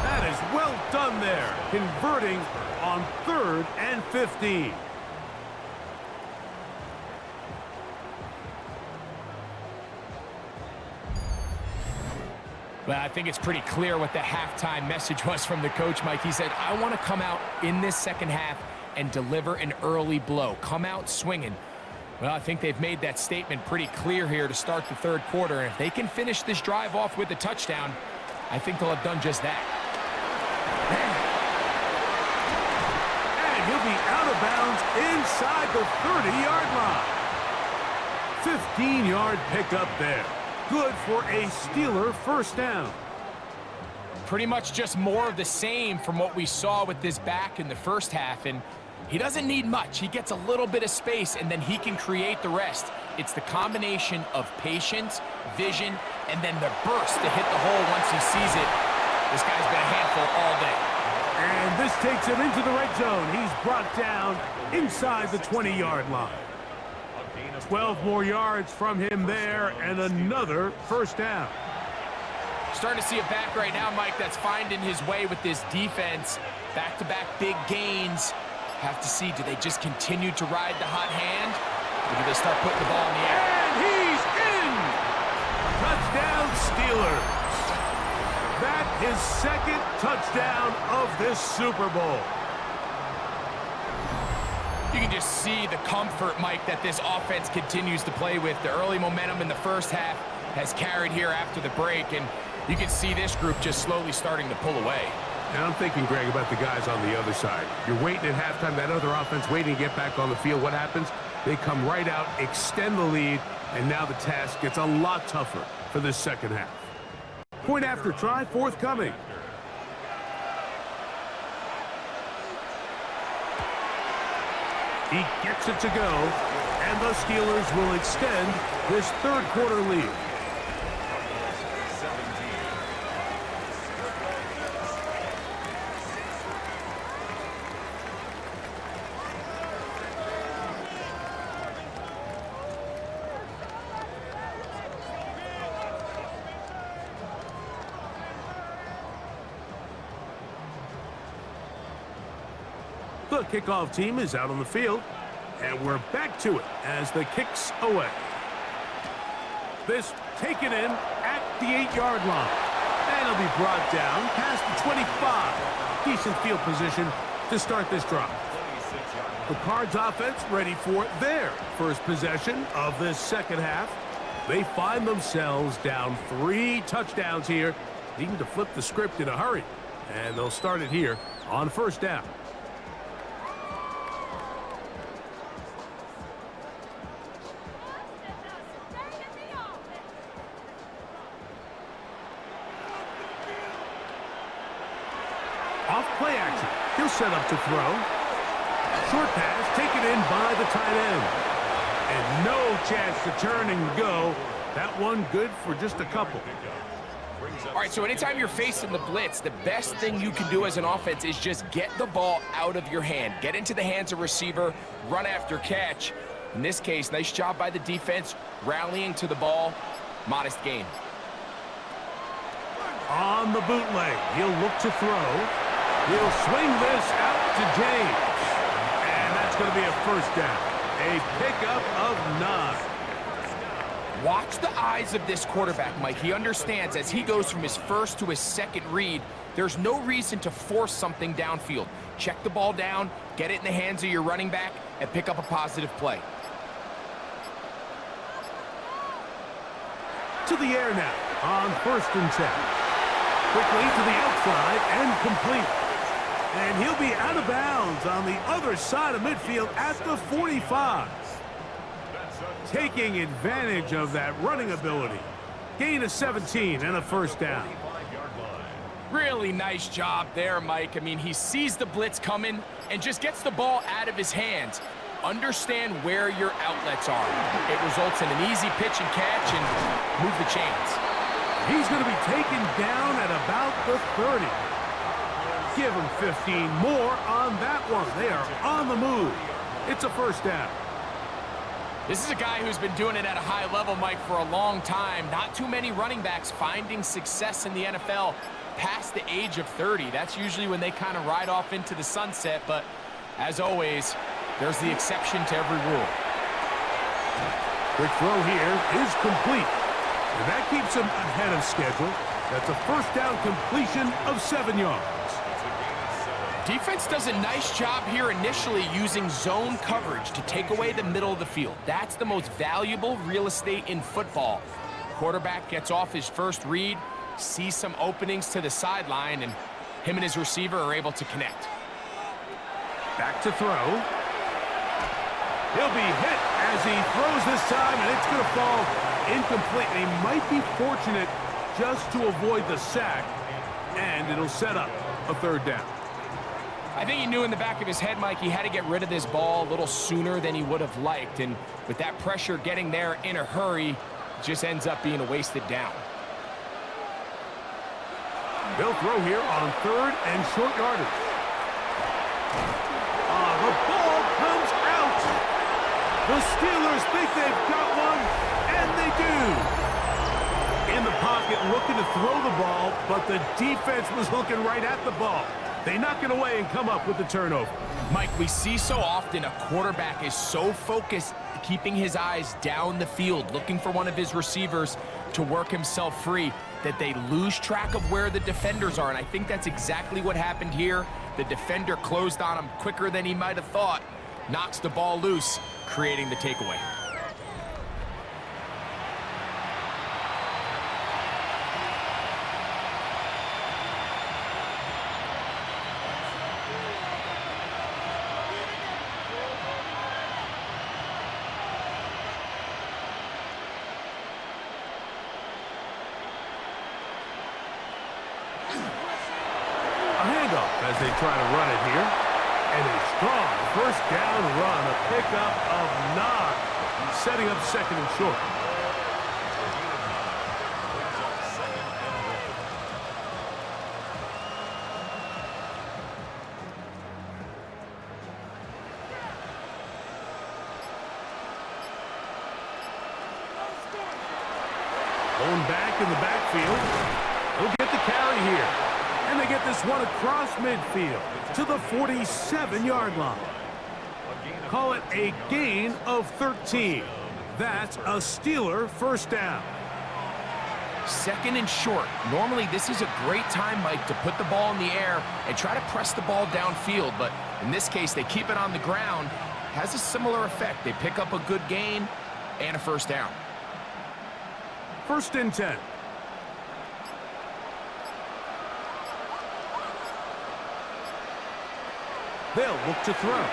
That is well done there, converting on 3rd and 15. Well, I think it's pretty clear what the halftime message was from the coach, Mike. He said, I want to come out in this second half and deliver an early blow. Come out swinging. Well, I think they've made that statement pretty clear here to start the third quarter. And if they can finish this drive off with a touchdown, I think they'll have done just that. And he'll be out of bounds inside the 30-yard line. 15-yard pickup there. Good for a Steeler first down. Pretty much just more of the same from what we saw with this back in the first half. And he doesn't need much. He gets a little bit of space, and then he can create the rest. It's the combination of patience, vision, and then the burst to hit the hole once he sees it. This guy's been a handful all day. And this takes him into the red zone. He's brought down inside the 20-yard line. 12 more yards from him there, and another first down. Starting to see a back right now, Mike, that's finding his way with this defense. Back-to-back big gains. Have to see, do they just continue to ride the hot hand, or do they start putting the ball in the air? And he's in! Touchdown, Steelers. That his second touchdown of this Super Bowl. You can just see the comfort, Mike, that this offense continues to play with. The early momentum in the first half has carried here after the break, and you can see this group just slowly starting to pull away. And I'm thinking, Greg, about the guys on the other side. You're waiting at halftime, that other offense waiting to get back on the field. What happens? They come right out, extend the lead, and now the task gets a lot tougher for this second half. Point after try forthcoming. He gets it to go, and the Steelers will extend this third quarter lead. The kickoff team is out on the field, and we're back to it as the kick's away. This taken in at the 8-yard line. And it'll be brought down past the 25. Decent field position to start this drive. The Cards offense ready for their first possession of this second half. They find themselves down 3 touchdowns here, needing to flip the script in a hurry. And they'll start it here on first down. Off play action. He'll set up to throw. Short pass taken in by the tight end. And no chance to turn and go. That one good for just a couple. All right, so anytime you're facing the blitz, the best thing you can do as an offense is just get the ball out of your hand. Get into the hands of receiver, run after catch. In this case, nice job by the defense, rallying to the ball. Modest gain. On the bootleg, he'll look to throw. He'll swing this out to James. And that's going to be a first down. A pickup of 9. Watch the eyes of this quarterback, Mike. He understands as he goes from his first to his second read, there's no reason to force something downfield. Check the ball down, get it in the hands of your running back, and pick up a positive play. To the air now on 1st and 10. Quickly to the outside and complete. And he'll be out of bounds on the other side of midfield at the 45. Taking advantage of that running ability. Gain of 17 and a first down. Really nice job there, Mike. I mean, he sees the blitz coming and just gets the ball out of his hands. Understand where your outlets are. It results in an easy pitch and catch and move the chains. He's going to be taken down at about the 30. Give him 15 more on that one. They are on the move. It's a first down. This is a guy who's been doing it at a high level, Mike, for a long time. Not too many running backs finding success in the NFL past the age of 30. That's usually when they kind of ride off into the sunset, but as always, there's the exception to every rule. Quick throw here is complete. And that keeps him ahead of schedule. That's a first down completion of 7 yards. Defense does a nice job here initially using zone coverage to take away the middle of the field. That's the most valuable real estate in football. Quarterback gets off his first read, sees some openings to the sideline, and him and his receiver are able to connect. Back to throw. He'll be hit as he throws this time, and it's going to fall incomplete. They might be fortunate just to avoid the sack, and it'll set up a third down. I think he knew in the back of his head, Mike, he had to get rid of this ball a little sooner than he would have liked. And with that pressure getting there in a hurry, it just ends up being a wasted down. They'll throw here on third and short yardage. The ball comes out. The Steelers think they've got one, and they do. In the pocket, looking to throw the ball, but the defense was looking right at the ball. They knock it away and come up with the turnover. Mike, we see so often a quarterback is so focused, keeping his eyes down the field, looking for one of his receivers to work himself free, that they lose track of where the defenders are. And I think that's exactly what happened here. The defender closed on him quicker than he might have thought, knocks the ball loose, creating the takeaway. As they try to run it here. And a strong first down run, a pickup of 9, setting up second and short. Going back in the backfield. He'll get the carry here. And they get this one across midfield to the 47-yard line. Call it a gain of 13. That's a Steeler first down. Second and short. Normally, this is a great time, Mike, to put the ball in the air and try to press the ball downfield. But in this case, they keep it on the ground. Has a similar effect. They pick up a good gain and a first down. First and 10. They'll look to throw.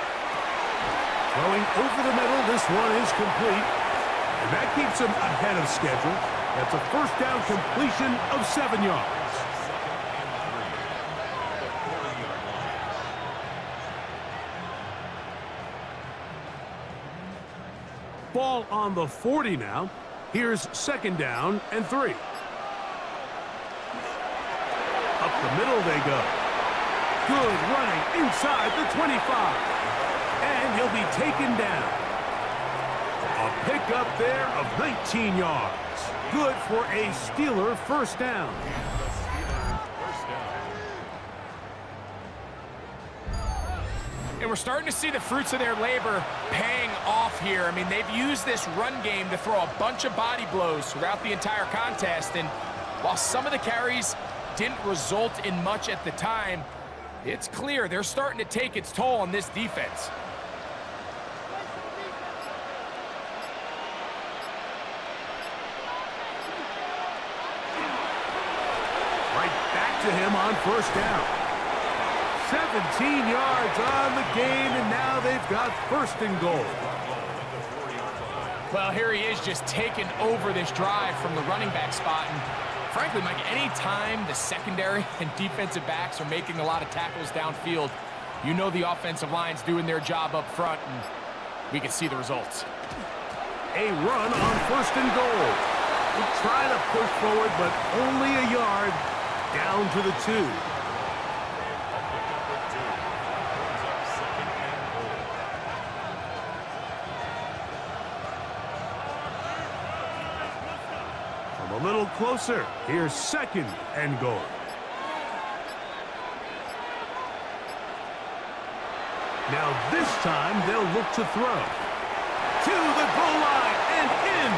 Throwing over the middle, this one is complete. And that keeps him ahead of schedule. That's a first down completion of 7 yards. Ball on the 40 now. Here's second down and 3. Up the middle they go. Good running inside the 25. And he'll be taken down. A pickup there of 19 yards. Good for a Steeler first down. And we're starting to see the fruits of their labor paying off here. I mean, they've used this run game to throw a bunch of body blows throughout the entire contest. And while some of the carries didn't result in much at the time, it's clear they're starting to take its toll on this defense. Right back to him on first down. 17 yards on the gain, and now they've got first and goal. Well, here he is just taking over this drive from the running back spot. And frankly, Mike, any time the secondary and defensive backs are making a lot of tackles downfield, you know the offensive line's doing their job up front, and we can see the results. A run on first and goal. He'll try to push forward, but only a yard down to the 2. A little closer. Here's second and goal. Now this time they'll look to throw. To the goal line and in.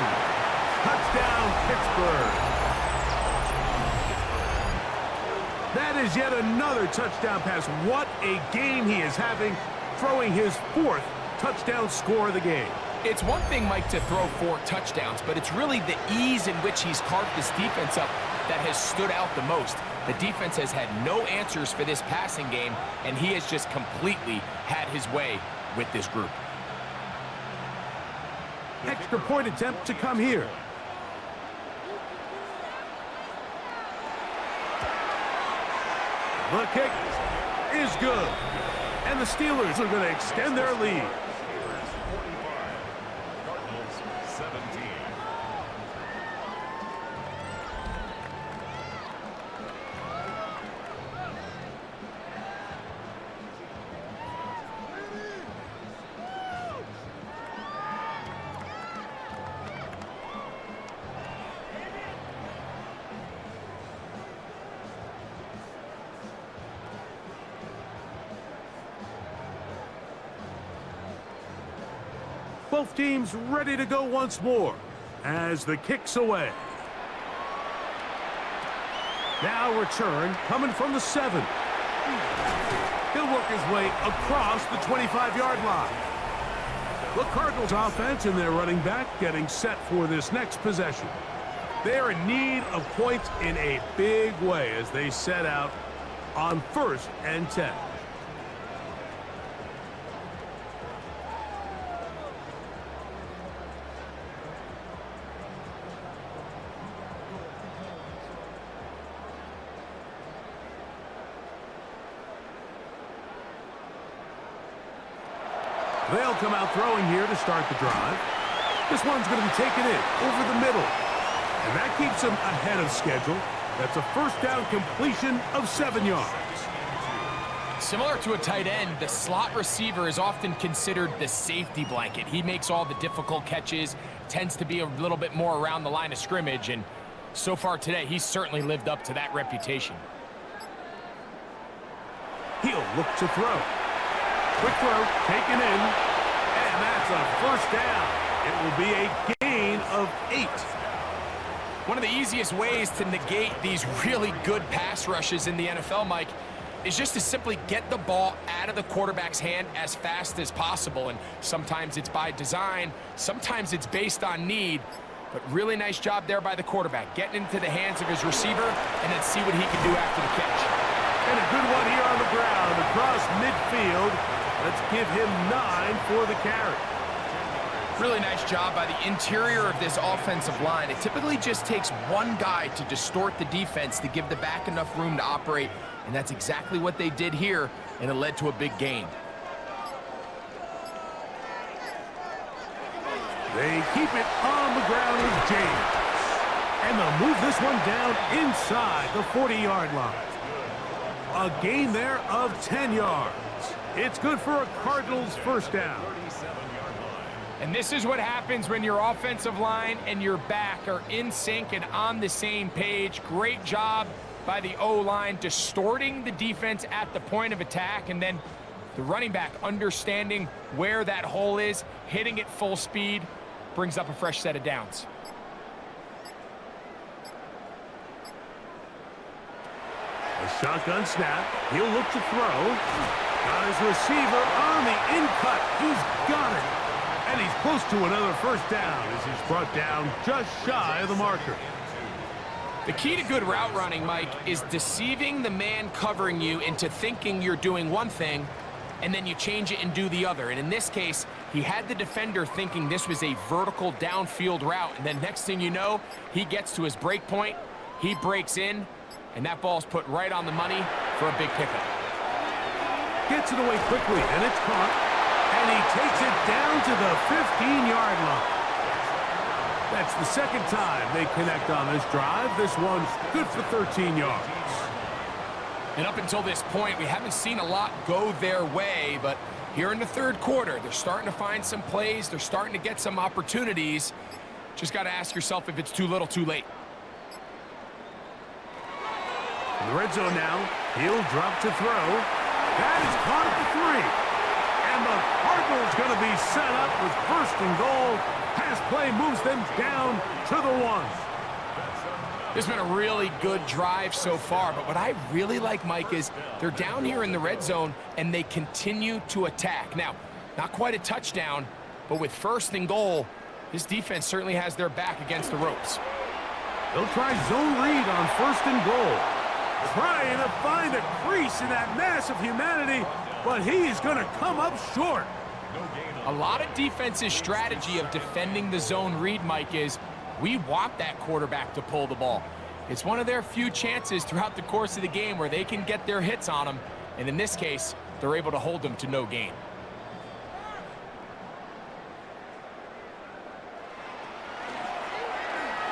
Touchdown, Pittsburgh. That That is yet another touchdown pass. What a game he is having, throwing his 4th touchdown score of the game. It's one thing, Mike, to throw 4 touchdowns, but it's really the ease in which he's carved this defense up that has stood out the most. The defense has had no answers for this passing game, and he has just completely had his way with this group. Extra point attempt to come here. The kick is good. And the Steelers are going to extend their lead. Cardinals 17. Both teams ready to go once more as the kick's away. Now return coming from the 7. He'll work his way across the 25-yard line. The Cardinals offense and their running back getting set for this next possession. They're in need of points in a big way as they set out on 1st and 10. They'll come out throwing here to start the drive. This one's going to be taken in over the middle. And that keeps them ahead of schedule. That's a 1st down completion of 7 yards. Similar to a tight end, the slot receiver is often considered the safety blanket. He makes all the difficult catches, tends to be a little bit more around the line of scrimmage, and so far today, he's certainly lived up to that reputation. He'll look to throw. Quick throw, taken in, and that's a 1st down. It will be a gain of 8. One of the easiest ways to negate these really good pass rushes in the NFL, Mike, is just to simply get the ball out of the quarterback's hand as fast as possible. And sometimes it's by design, sometimes it's based on need. But really nice job there by the quarterback, getting into the hands of his receiver, and then see what he can do after the catch. And a good one here on the ground across midfield. Let's give him 9 for the carry. Really nice job by the interior of this offensive line. It typically just takes one guy to distort the defense to give the back enough room to operate, and that's exactly what they did here, and it led to a big gain. They keep it on the ground with James. And they'll move this one down inside the 40-yard line. A gain there of 10 yards. It's good for a Cardinals 1st down. And this is what happens when your offensive line and your back are in sync and on the same page. Great job by the O-line distorting the defense at the point of attack, and then the running back understanding where that hole is, hitting it full speed, brings up a fresh set of downs. A shotgun snap. He'll look to throw. Got his receiver on the in-cut. He's got it. And he's close to another 1st down as he's brought down just shy of the marker. The key to good route running, Mike, is deceiving the man covering you into thinking you're doing one thing, and then you change it and do the other. And in this case, he had the defender thinking this was a vertical downfield route, and then next thing you know, he gets to his break point, he breaks in, and that ball's put right on the money for a big pickup. Gets it away quickly, and it's caught. And he takes it down to the 15-yard line. That's the 2nd time they connect on this drive. This one's good for 13 yards. And up until this point, we haven't seen a lot go their way, but here in the 3rd quarter, they're starting to find some plays. They're starting to get some opportunities. Just got to ask yourself if it's too little, too late. In the red zone now, he'll drop to throw. That is caught at the 3. And the Cardinals going to be set up with 1st and goal. Pass play moves them down to the 1. This has been a really good drive so far, but what I really like, Mike, is they're down here in the red zone, and they continue to attack. Now, not quite a touchdown, but with 1st and goal, this defense certainly has their back against the ropes. They'll try zone read on 1st and goal. Trying to find a crease in that mass of humanity, but he's going to come up short. A lot of defense's strategy of defending the zone read, Mike, is we want that quarterback to pull the ball. It's one of their few chances throughout the course of the game where they can get their hits on them, and in this case, they're able to hold them to no gain.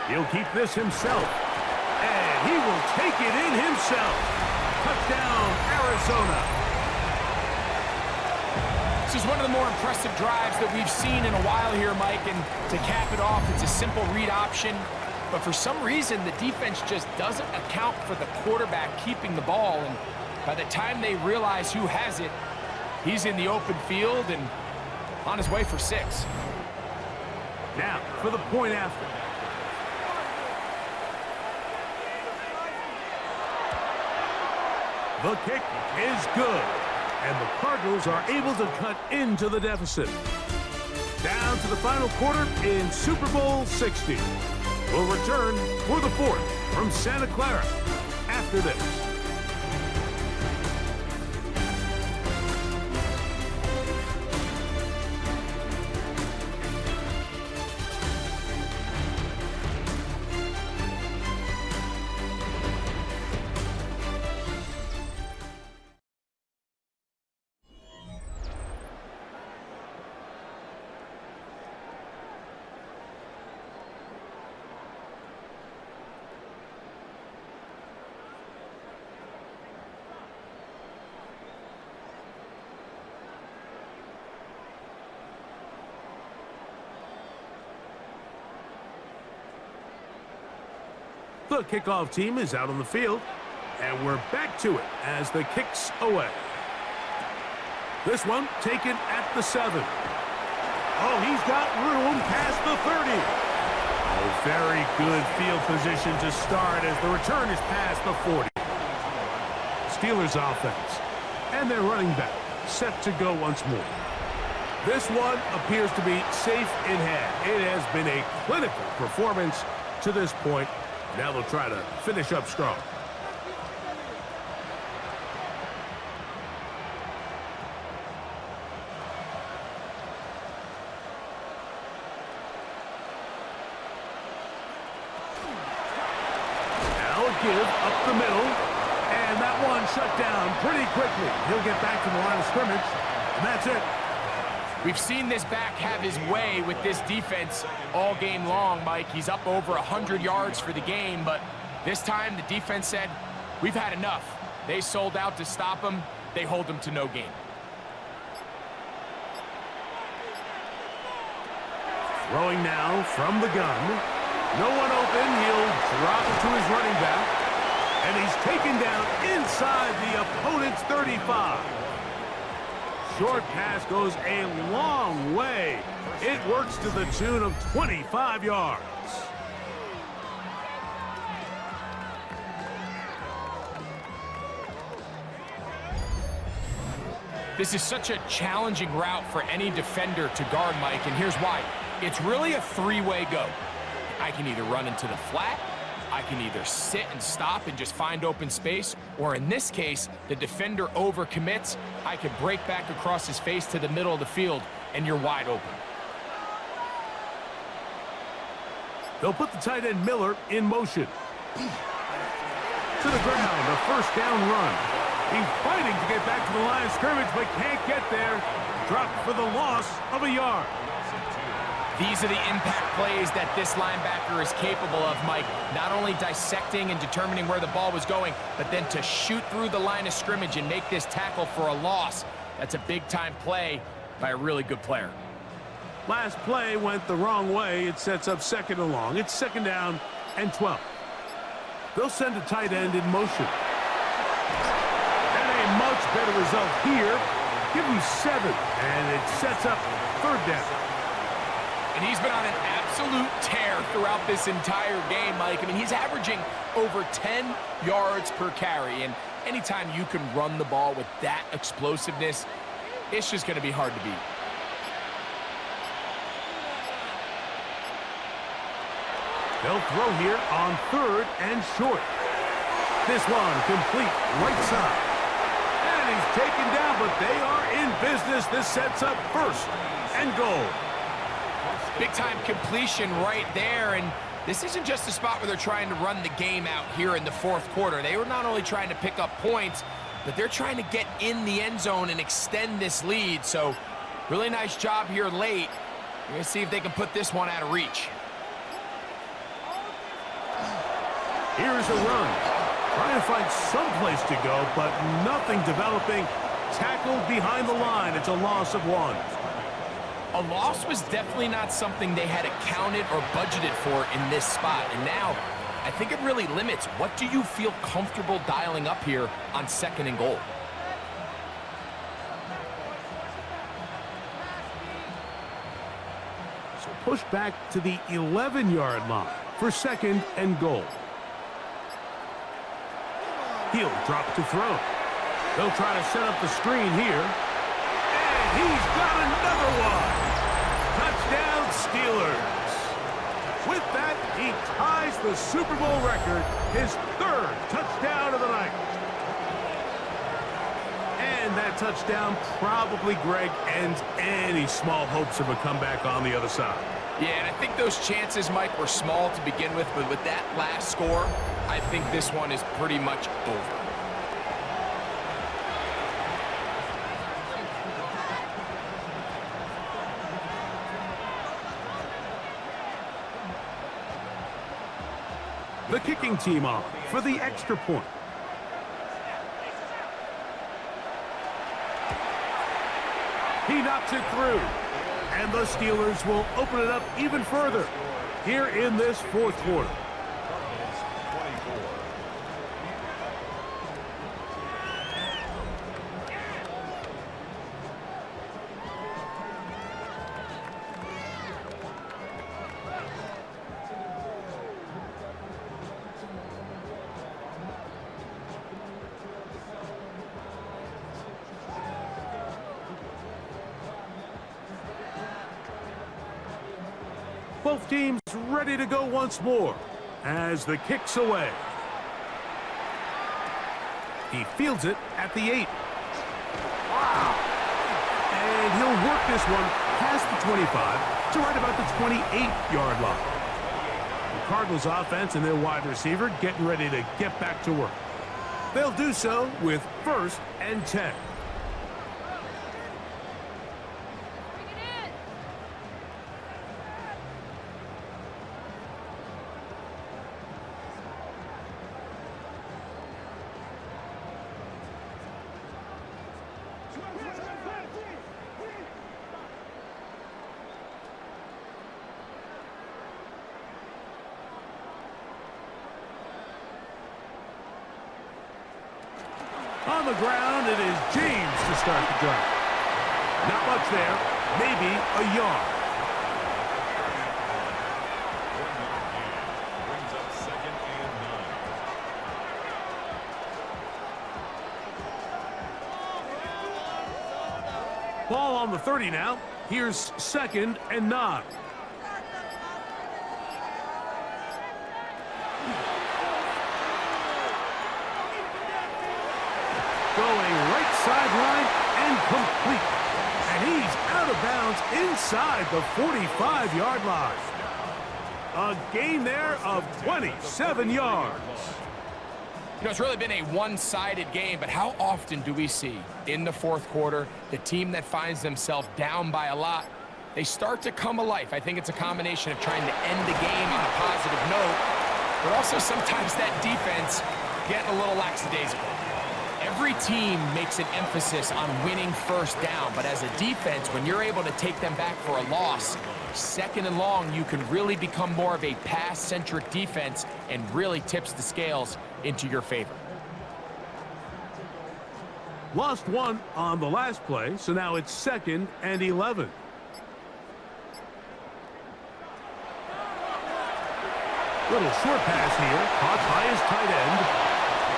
He'll keep this himself, and he will take it in himself. Touchdown, Arizona. This is one of the more impressive drives that we've seen in a while here, Mike, and to cap it off, it's a simple read option, but for some reason, the defense just doesn't account for the quarterback keeping the ball, and by the time they realize who has it, he's in the open field and on his way for 6. Now, for the point after. The kick is good, and the Cardinals are able to cut into the deficit. Down to the final quarter in Super Bowl 60. We'll return for the 4th from Santa Clara after this. The kickoff team is out on the field, and we're back to it as the kick's away. This one taken at the 7. Oh, he's got room past the 30. Oh, very good field position to start as the return is past the 40. Steelers offense, and their running back set to go once more. This one appears to be safe in hand. It has been a clinical performance to this point. Now they'll try to finish up strong. Now a give up the middle, and that one shut down pretty quickly. He'll get back to the line of scrimmage, and that's it. We've seen this back have his way with this defense all game long, Mike. He's up over 100 yards for the game, but this time the defense said, we've had enough. They sold out to stop him. They hold him to no gain. Throwing now from the gun. No one open. He'll drop it to his running back, and he's taken down inside the opponent's 35. Short pass goes a long way. It works to the tune of 25 yards. This is such a challenging route for any defender to guard, Mike, and here's why. It's really a three-way go. I can either run into the flat, I can either sit and stop and just find open space, or in this case, the defender overcommits. I could break back across his face to the middle of the field, and you're wide open. They'll put the tight end Miller in motion. To the ground, a first down run. He's fighting to get back to the line of scrimmage, but can't get there. Dropped for the loss of a yard. These are the impact plays that this linebacker is capable of, Mike. Not only dissecting and determining where the ball was going, but then to shoot through the line of scrimmage and make this tackle for a loss. That's a big-time play by a really good player. Last play went the wrong way. It sets up second and long. It's second down and 12. They'll send a tight end in motion. And a much better result here. Give him 7, and it sets up third down. And he's been on an absolute tear throughout this entire game, Mike. I mean, he's averaging over 10 yards per carry. And anytime you can run the ball with that explosiveness, it's just going to be hard to beat. They'll throw here on 3rd and short. This one complete right side. And he's taken down, but they are in business. This sets up 1st and goal. Big-time completion right there, and this isn't just a spot where they're trying to run the game out here in the 4th quarter. They were not only trying to pick up points, but they're trying to get in the end zone and extend this lead. So, really nice job here late. We're going to see if they can put this one out of reach. Here's a run. Trying to find some place to go, but nothing developing. Tackled behind the line. It's a loss of 1. A loss was definitely not something they had accounted or budgeted for in this spot. And now, I think it really limits what do you feel comfortable dialing up here on 2nd and goal. So push back to the 11-yard line for 2nd and goal. He'll drop to throw. They'll try to set up the screen here. And he's got another one. Touchdown, Steelers. With that, he ties the Super Bowl record, his 3rd touchdown of the night. And that touchdown probably, Greg, ends any small hopes of a comeback on the other side. Yeah, and I think those chances, Mike, were small to begin with, but with that last score, I think this one is pretty much over. The kicking team on for the extra point. He knocks it through. And the Steelers will open it up even further here in this 4th quarter. Both teams ready to go once more as the kick's away. He fields it at the 8. Wow. And he'll work this one past the 25 to right about the 28-yard line. The Cardinals offense and their wide receiver getting ready to get back to work. They'll do so with 1st and 10. On the ground, it is James to start the drive. Not much there, maybe a yard. Brings up 2nd and 9. Ball on the 30 now. Here's 2nd and 9. Going right sideline and complete. And he's out of bounds inside the 45-yard line. A gain there of 27 yards. You know, it's really been a one-sided game, but how often do we see in the 4th quarter the team that finds themselves down by a lot, they start to come alive? I think it's a combination of trying to end the game on a positive note, but also sometimes that defense getting a little lackadaisical. Every team makes an emphasis on winning 1st down, but as a defense, when you're able to take them back for a loss, 2nd and long, you can really become more of a pass-centric defense and really tips the scales into your favor. Lost one on the last play, so now it's 2nd and 11. Little short pass here, caught by his tight end.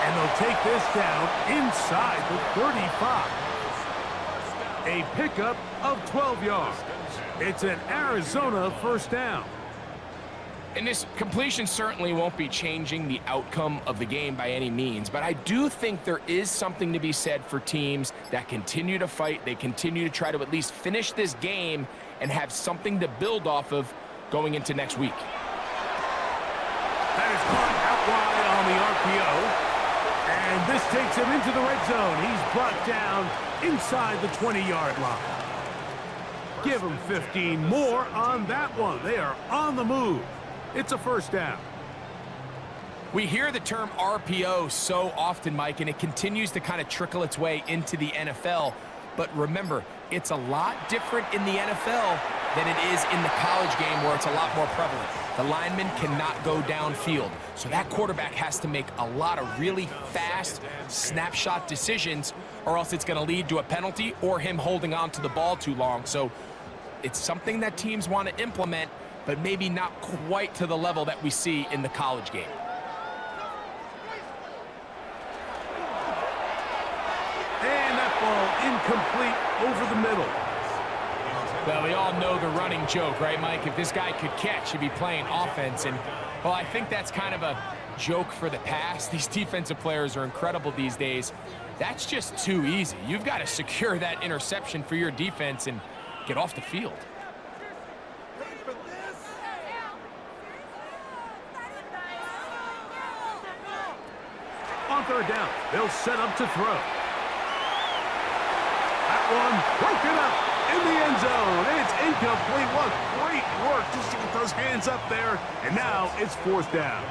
And they'll take this down inside the 35. A pickup of 12 yards. It's an Arizona first down. And this completion certainly won't be changing the outcome of the game by any means, but I do think there is something to be said for teams that continue to fight. They continue to try to at least finish this game and have something to build off of going into next week. That is caught out wide on the RPO. And this takes him into the red zone. He's brought down inside the 20-yard line. Give him 15 more on that one. They are on the move. It's a first down. We hear the term RPO so often, Mike, and it continues to kind of trickle its way into the NFL. But remember, it's a lot different in the NFL than it is in the college game where it's a lot more prevalent. The lineman cannot go downfield, so that quarterback has to make a lot of really fast snapshot decisions, or else it's going to lead to a penalty or him holding on to the ball too long. So it's something that teams want to implement, but maybe not quite to the level that we see in the college game. And that ball incomplete over the middle. Well, we all know the running joke, right, Mike? If this guy could catch, he'd be playing offense. And, well, I think that's kind of a joke for the past. These defensive players are incredible these days. That's just too easy. You've got to secure that interception for your defense and get off the field. On third down, they'll set up to throw. That one broken up in the end zone. It's incomplete. What great work just to get those hands up there. And now it's fourth down.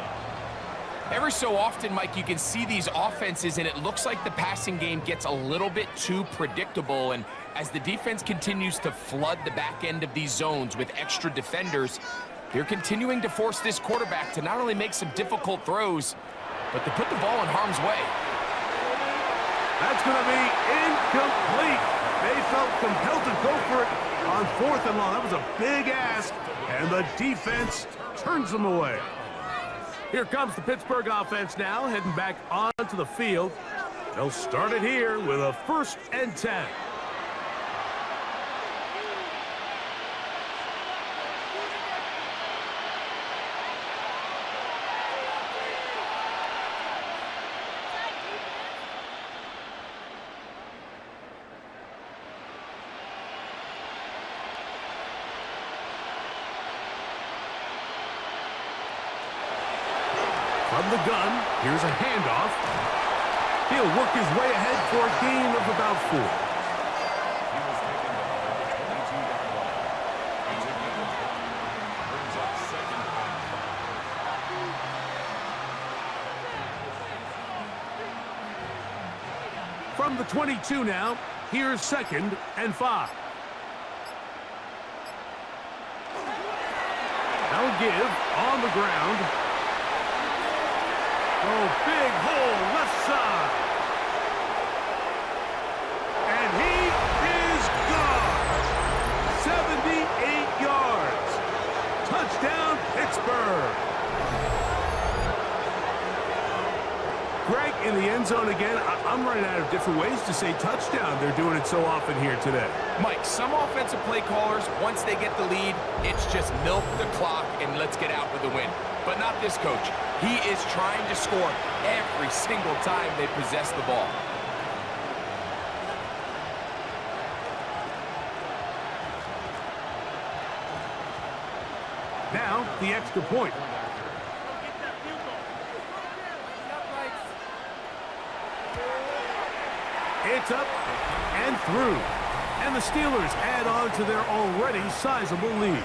Every so often, Mike, you can see these offenses, and it looks like the passing game gets a little bit too predictable. And as the defense continues to flood the back end of these zones with extra defenders, they're continuing to force this quarterback to not only make some difficult throws, but to put the ball in harm's way. That's going to be incomplete. They felt compelled to go for it on fourth and long. That was a big ask, and the defense turns them away. Here comes the Pittsburgh offense now, heading back onto the field. They'll start it here with a 1st and 10. From the gun, here's a handoff. He'll work his way ahead for a gain of about 4. He was taken down at the 22-yard line. He's in the brings up 2nd and 5. From the 22 now, here's 2nd and 5. They'll give on the ground. Oh, big hole left side. And he is gone. 78 yards. Touchdown, Pittsburgh. Greg, in the end zone again. I'm running out of different ways to say touchdown. They're doing it so often here today. Mike, some offensive play callers, once they get the lead, it's just milk the clock and let's get out with the win. But not this coach. He is trying to score every single time they possess the ball. Now, the extra point. It's up and through. And the Steelers add on to their already sizable lead.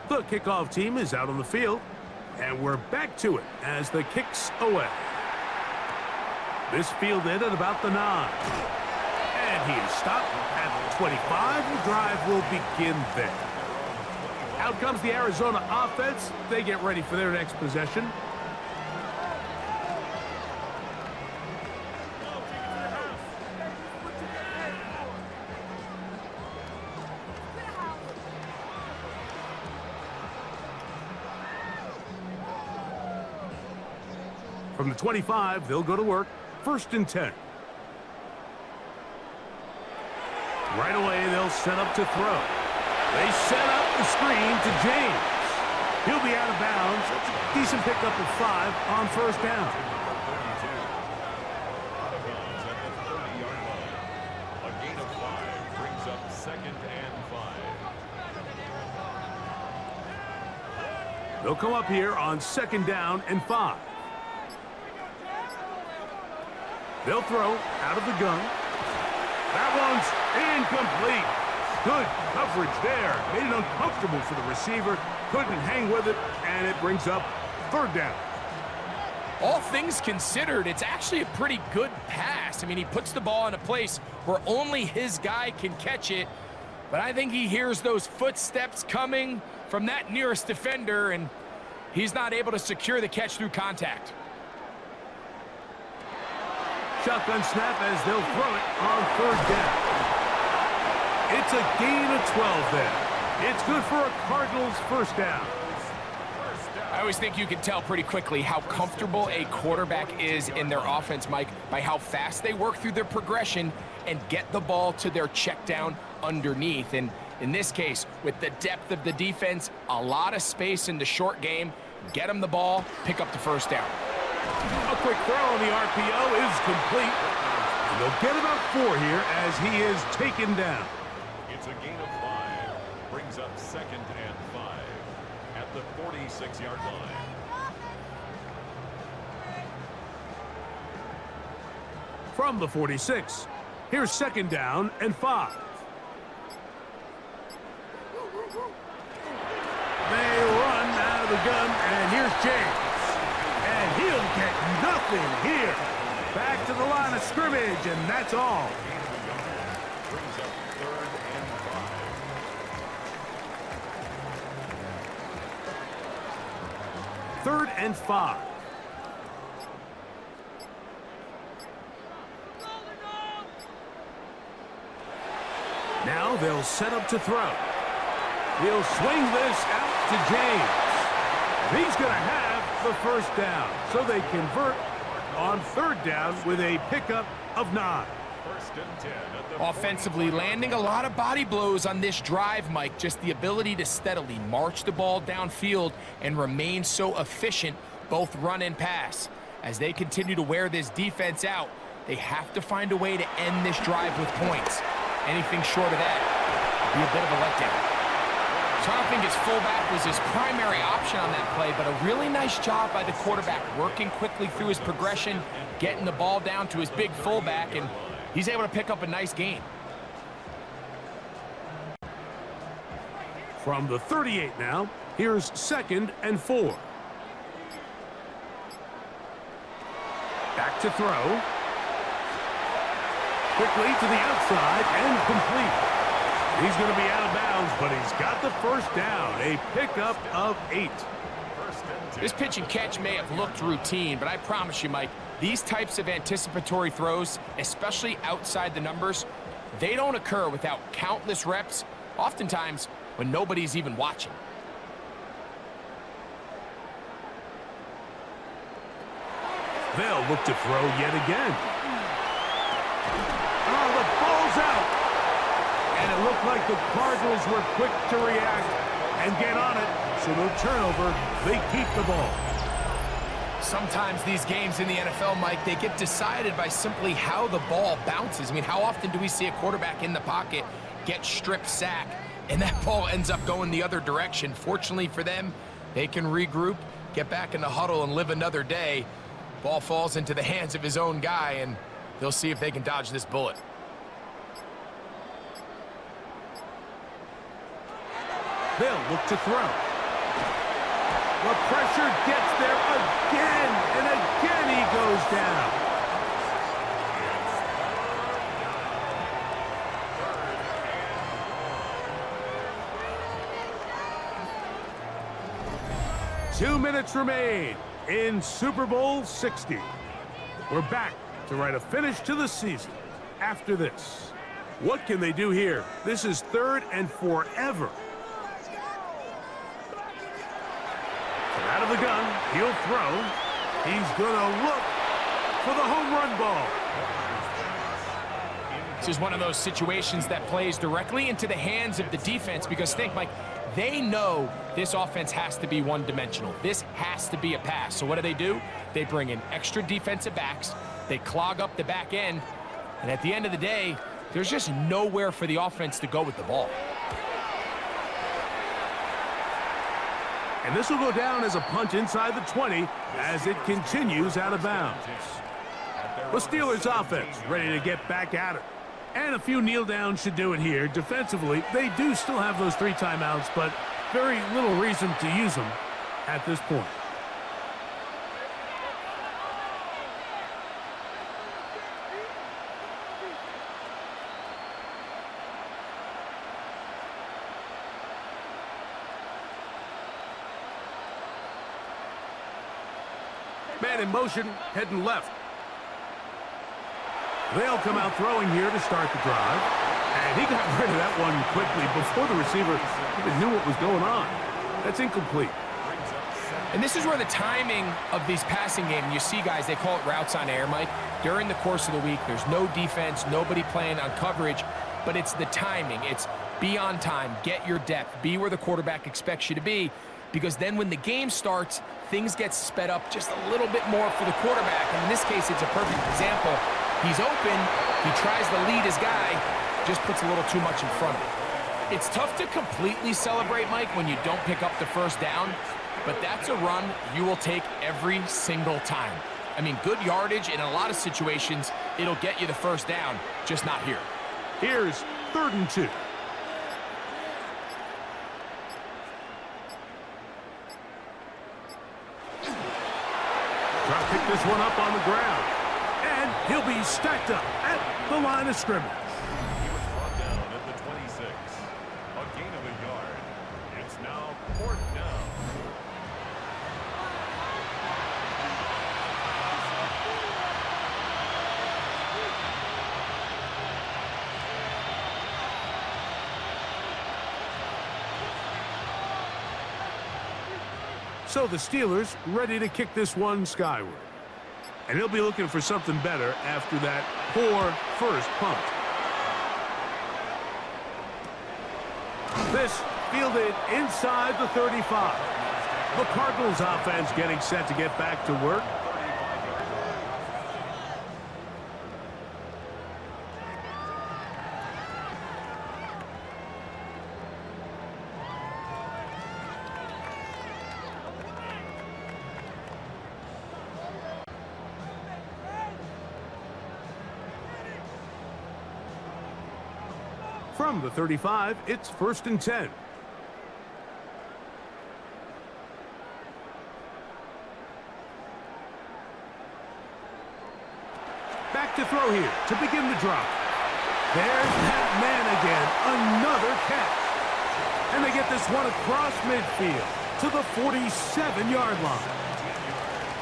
The kickoff team is out on the field, and we're back to it as the kick's away. This fielded at about the 9. And he is stopped at the 25. The drive will begin there. Out comes the Arizona offense. They get ready for their next possession. From the 25, they'll go to work. 1st and 10. Right away, they'll set up to throw. They set up the screen to James. He'll be out of bounds. That's a decent pickup of 5 on 1st down. Out of bounds at the 30-yard line. A gain of 5 brings up 2nd and 5. They'll come up here on 2nd down and 5. They'll throw out of the gun. That one's incomplete. Good coverage there. Made it uncomfortable for the receiver. Couldn't hang with it, and it brings up 3rd down. All things considered, it's actually a pretty good pass. I mean, he puts the ball in a place where only his guy can catch it. But I think he hears those footsteps coming from that nearest defender, and he's not able to secure the catch through contact. Shotgun snap as they'll throw it on 3rd down. It's a gain of 12 there. It's good for a Cardinals 1st down. I always think you can tell pretty quickly how comfortable a quarterback is in their offense, Mike, by how fast they work through their progression and get the ball to their check down underneath. And in this case, with the depth of the defense, a lot of space in the short game, get them the ball, pick up the 1st down. A quick throw on the RPO is complete. And they'll get about 4 here as he is taken down. It's a gain of 5. Brings up 2nd and 5 at the 46-yard line. From the 46, here's 2nd down and 5. They run out of the gun, and here's James. And he'll get nothing here. Back to the line of scrimmage, and that's all. Brings up 3rd and 5. 3rd and 5. Now they'll set up to throw. He'll swing this out to James. He's going to have the 1st down. So they convert on 3rd down with a pickup of 9. 1st and 10 at the Offensively, landing a lot of body blows on this drive, Mike. Just the ability to steadily march the ball downfield and remain so efficient, both run and pass. As they continue to wear this defense out, they have to find a way to end this drive with points. Anything short of that would be a bit of a letdown. So I don't think his fullback was his primary option on that play, but a really nice job by the quarterback working quickly through his progression, getting the ball down to his big fullback, and he's able to pick up a nice gain. From the 38 now, here's 2nd and 4. Back to throw. Quickly to the outside and complete. He's going to be out of bounds, but he's got the 1st down, a pickup of 8. This pitch and catch may have looked routine, but I promise you, Mike, these types of anticipatory throws, especially outside the numbers, they don't occur without countless reps, oftentimes when nobody's even watching. They'll look to throw yet again. Oh, the ball's out. And it looked like the Cardinals were quick to react and get on it. So no turnover. They keep the ball. Sometimes these games in the NFL, Mike, they get decided by simply how the ball bounces. I mean, how often do we see a quarterback in the pocket get strip sack and that ball ends up going the other direction? Fortunately for them, they can regroup, get back in the huddle, and live another day. Ball falls into the hands of his own guy, and they'll see if they can dodge this bullet. They'll look to throw. The pressure gets there again, and again he goes down. 2 minutes remain in Super Bowl 60. We're back to write a finish to the season after this. What can they do here? This is 3rd and forever. Out of the gun, he'll throw. He's gonna look for the home run ball. This is one of those situations that plays directly into the hands of the defense because think, Mike, they know this offense has to be one-dimensional. This has to be a pass. So what do? They bring in extra defensive backs. They clog up the back end. And at the end of the day, there's just nowhere for the offense to go with the ball. And this will go down as a punt inside the 20 as it continues out of bounds. The Steelers offense ready to get back at it. And a few kneel downs should do it here. Defensively, they do still have those 3 timeouts, but very little reason to use them at this point. Man in motion, heading left. They'll come out throwing here to start the drive. And he got rid of that one quickly before the receiver even knew what was going on. That's incomplete. And this is where the timing of these passing games, you see guys, they call it routes on air, Mike. During the course of the week, there's no defense, nobody playing on coverage, but it's the timing. It's be on time, get your depth, be where the quarterback expects you to be, because then when the game starts, things get sped up just a little bit more for the quarterback. And in this case, it's a perfect example. He's open, he tries to lead his guy, just puts a little too much in front of him. It's tough to completely celebrate, Mike, when you don't pick up the first down, but that's a run you will take every single time. I mean, good yardage in a lot of situations, it'll get you the first down, just not here. Here's 3rd and 2. Try to pick this one up on the ground. And he'll be stacked up at the line of scrimmage. He was brought down at the 26. A gain of a yard. It's now 4th down. So the Steelers ready to kick this one skyward. And he'll be looking for something better after that poor first punt. This fielded inside the 35. The Cardinals offense getting set to get back to work. From the 35, it's 1st and 10. Back to throw here to begin the drive. There's that man again, another catch. And they get this one across midfield to the 47-yard line.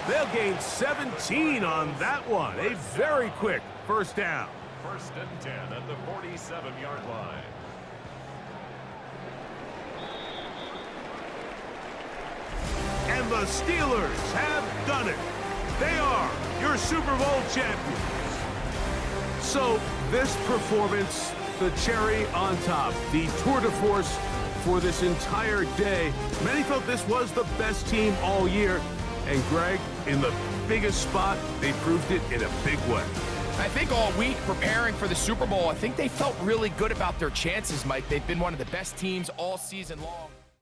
They'll gain 17 on that one. A very quick first down. 1st and 10 at the 47-yard line. And the Steelers have done it. They are your Super Bowl champions. So this performance, the cherry on top, the tour de force for this entire day. Many felt this was the best team all year. And Greg, in the biggest spot, they proved it in a big way. I think all week preparing for the Super Bowl, I think they felt really good about their chances, Mike. They've been one of the best teams all season long.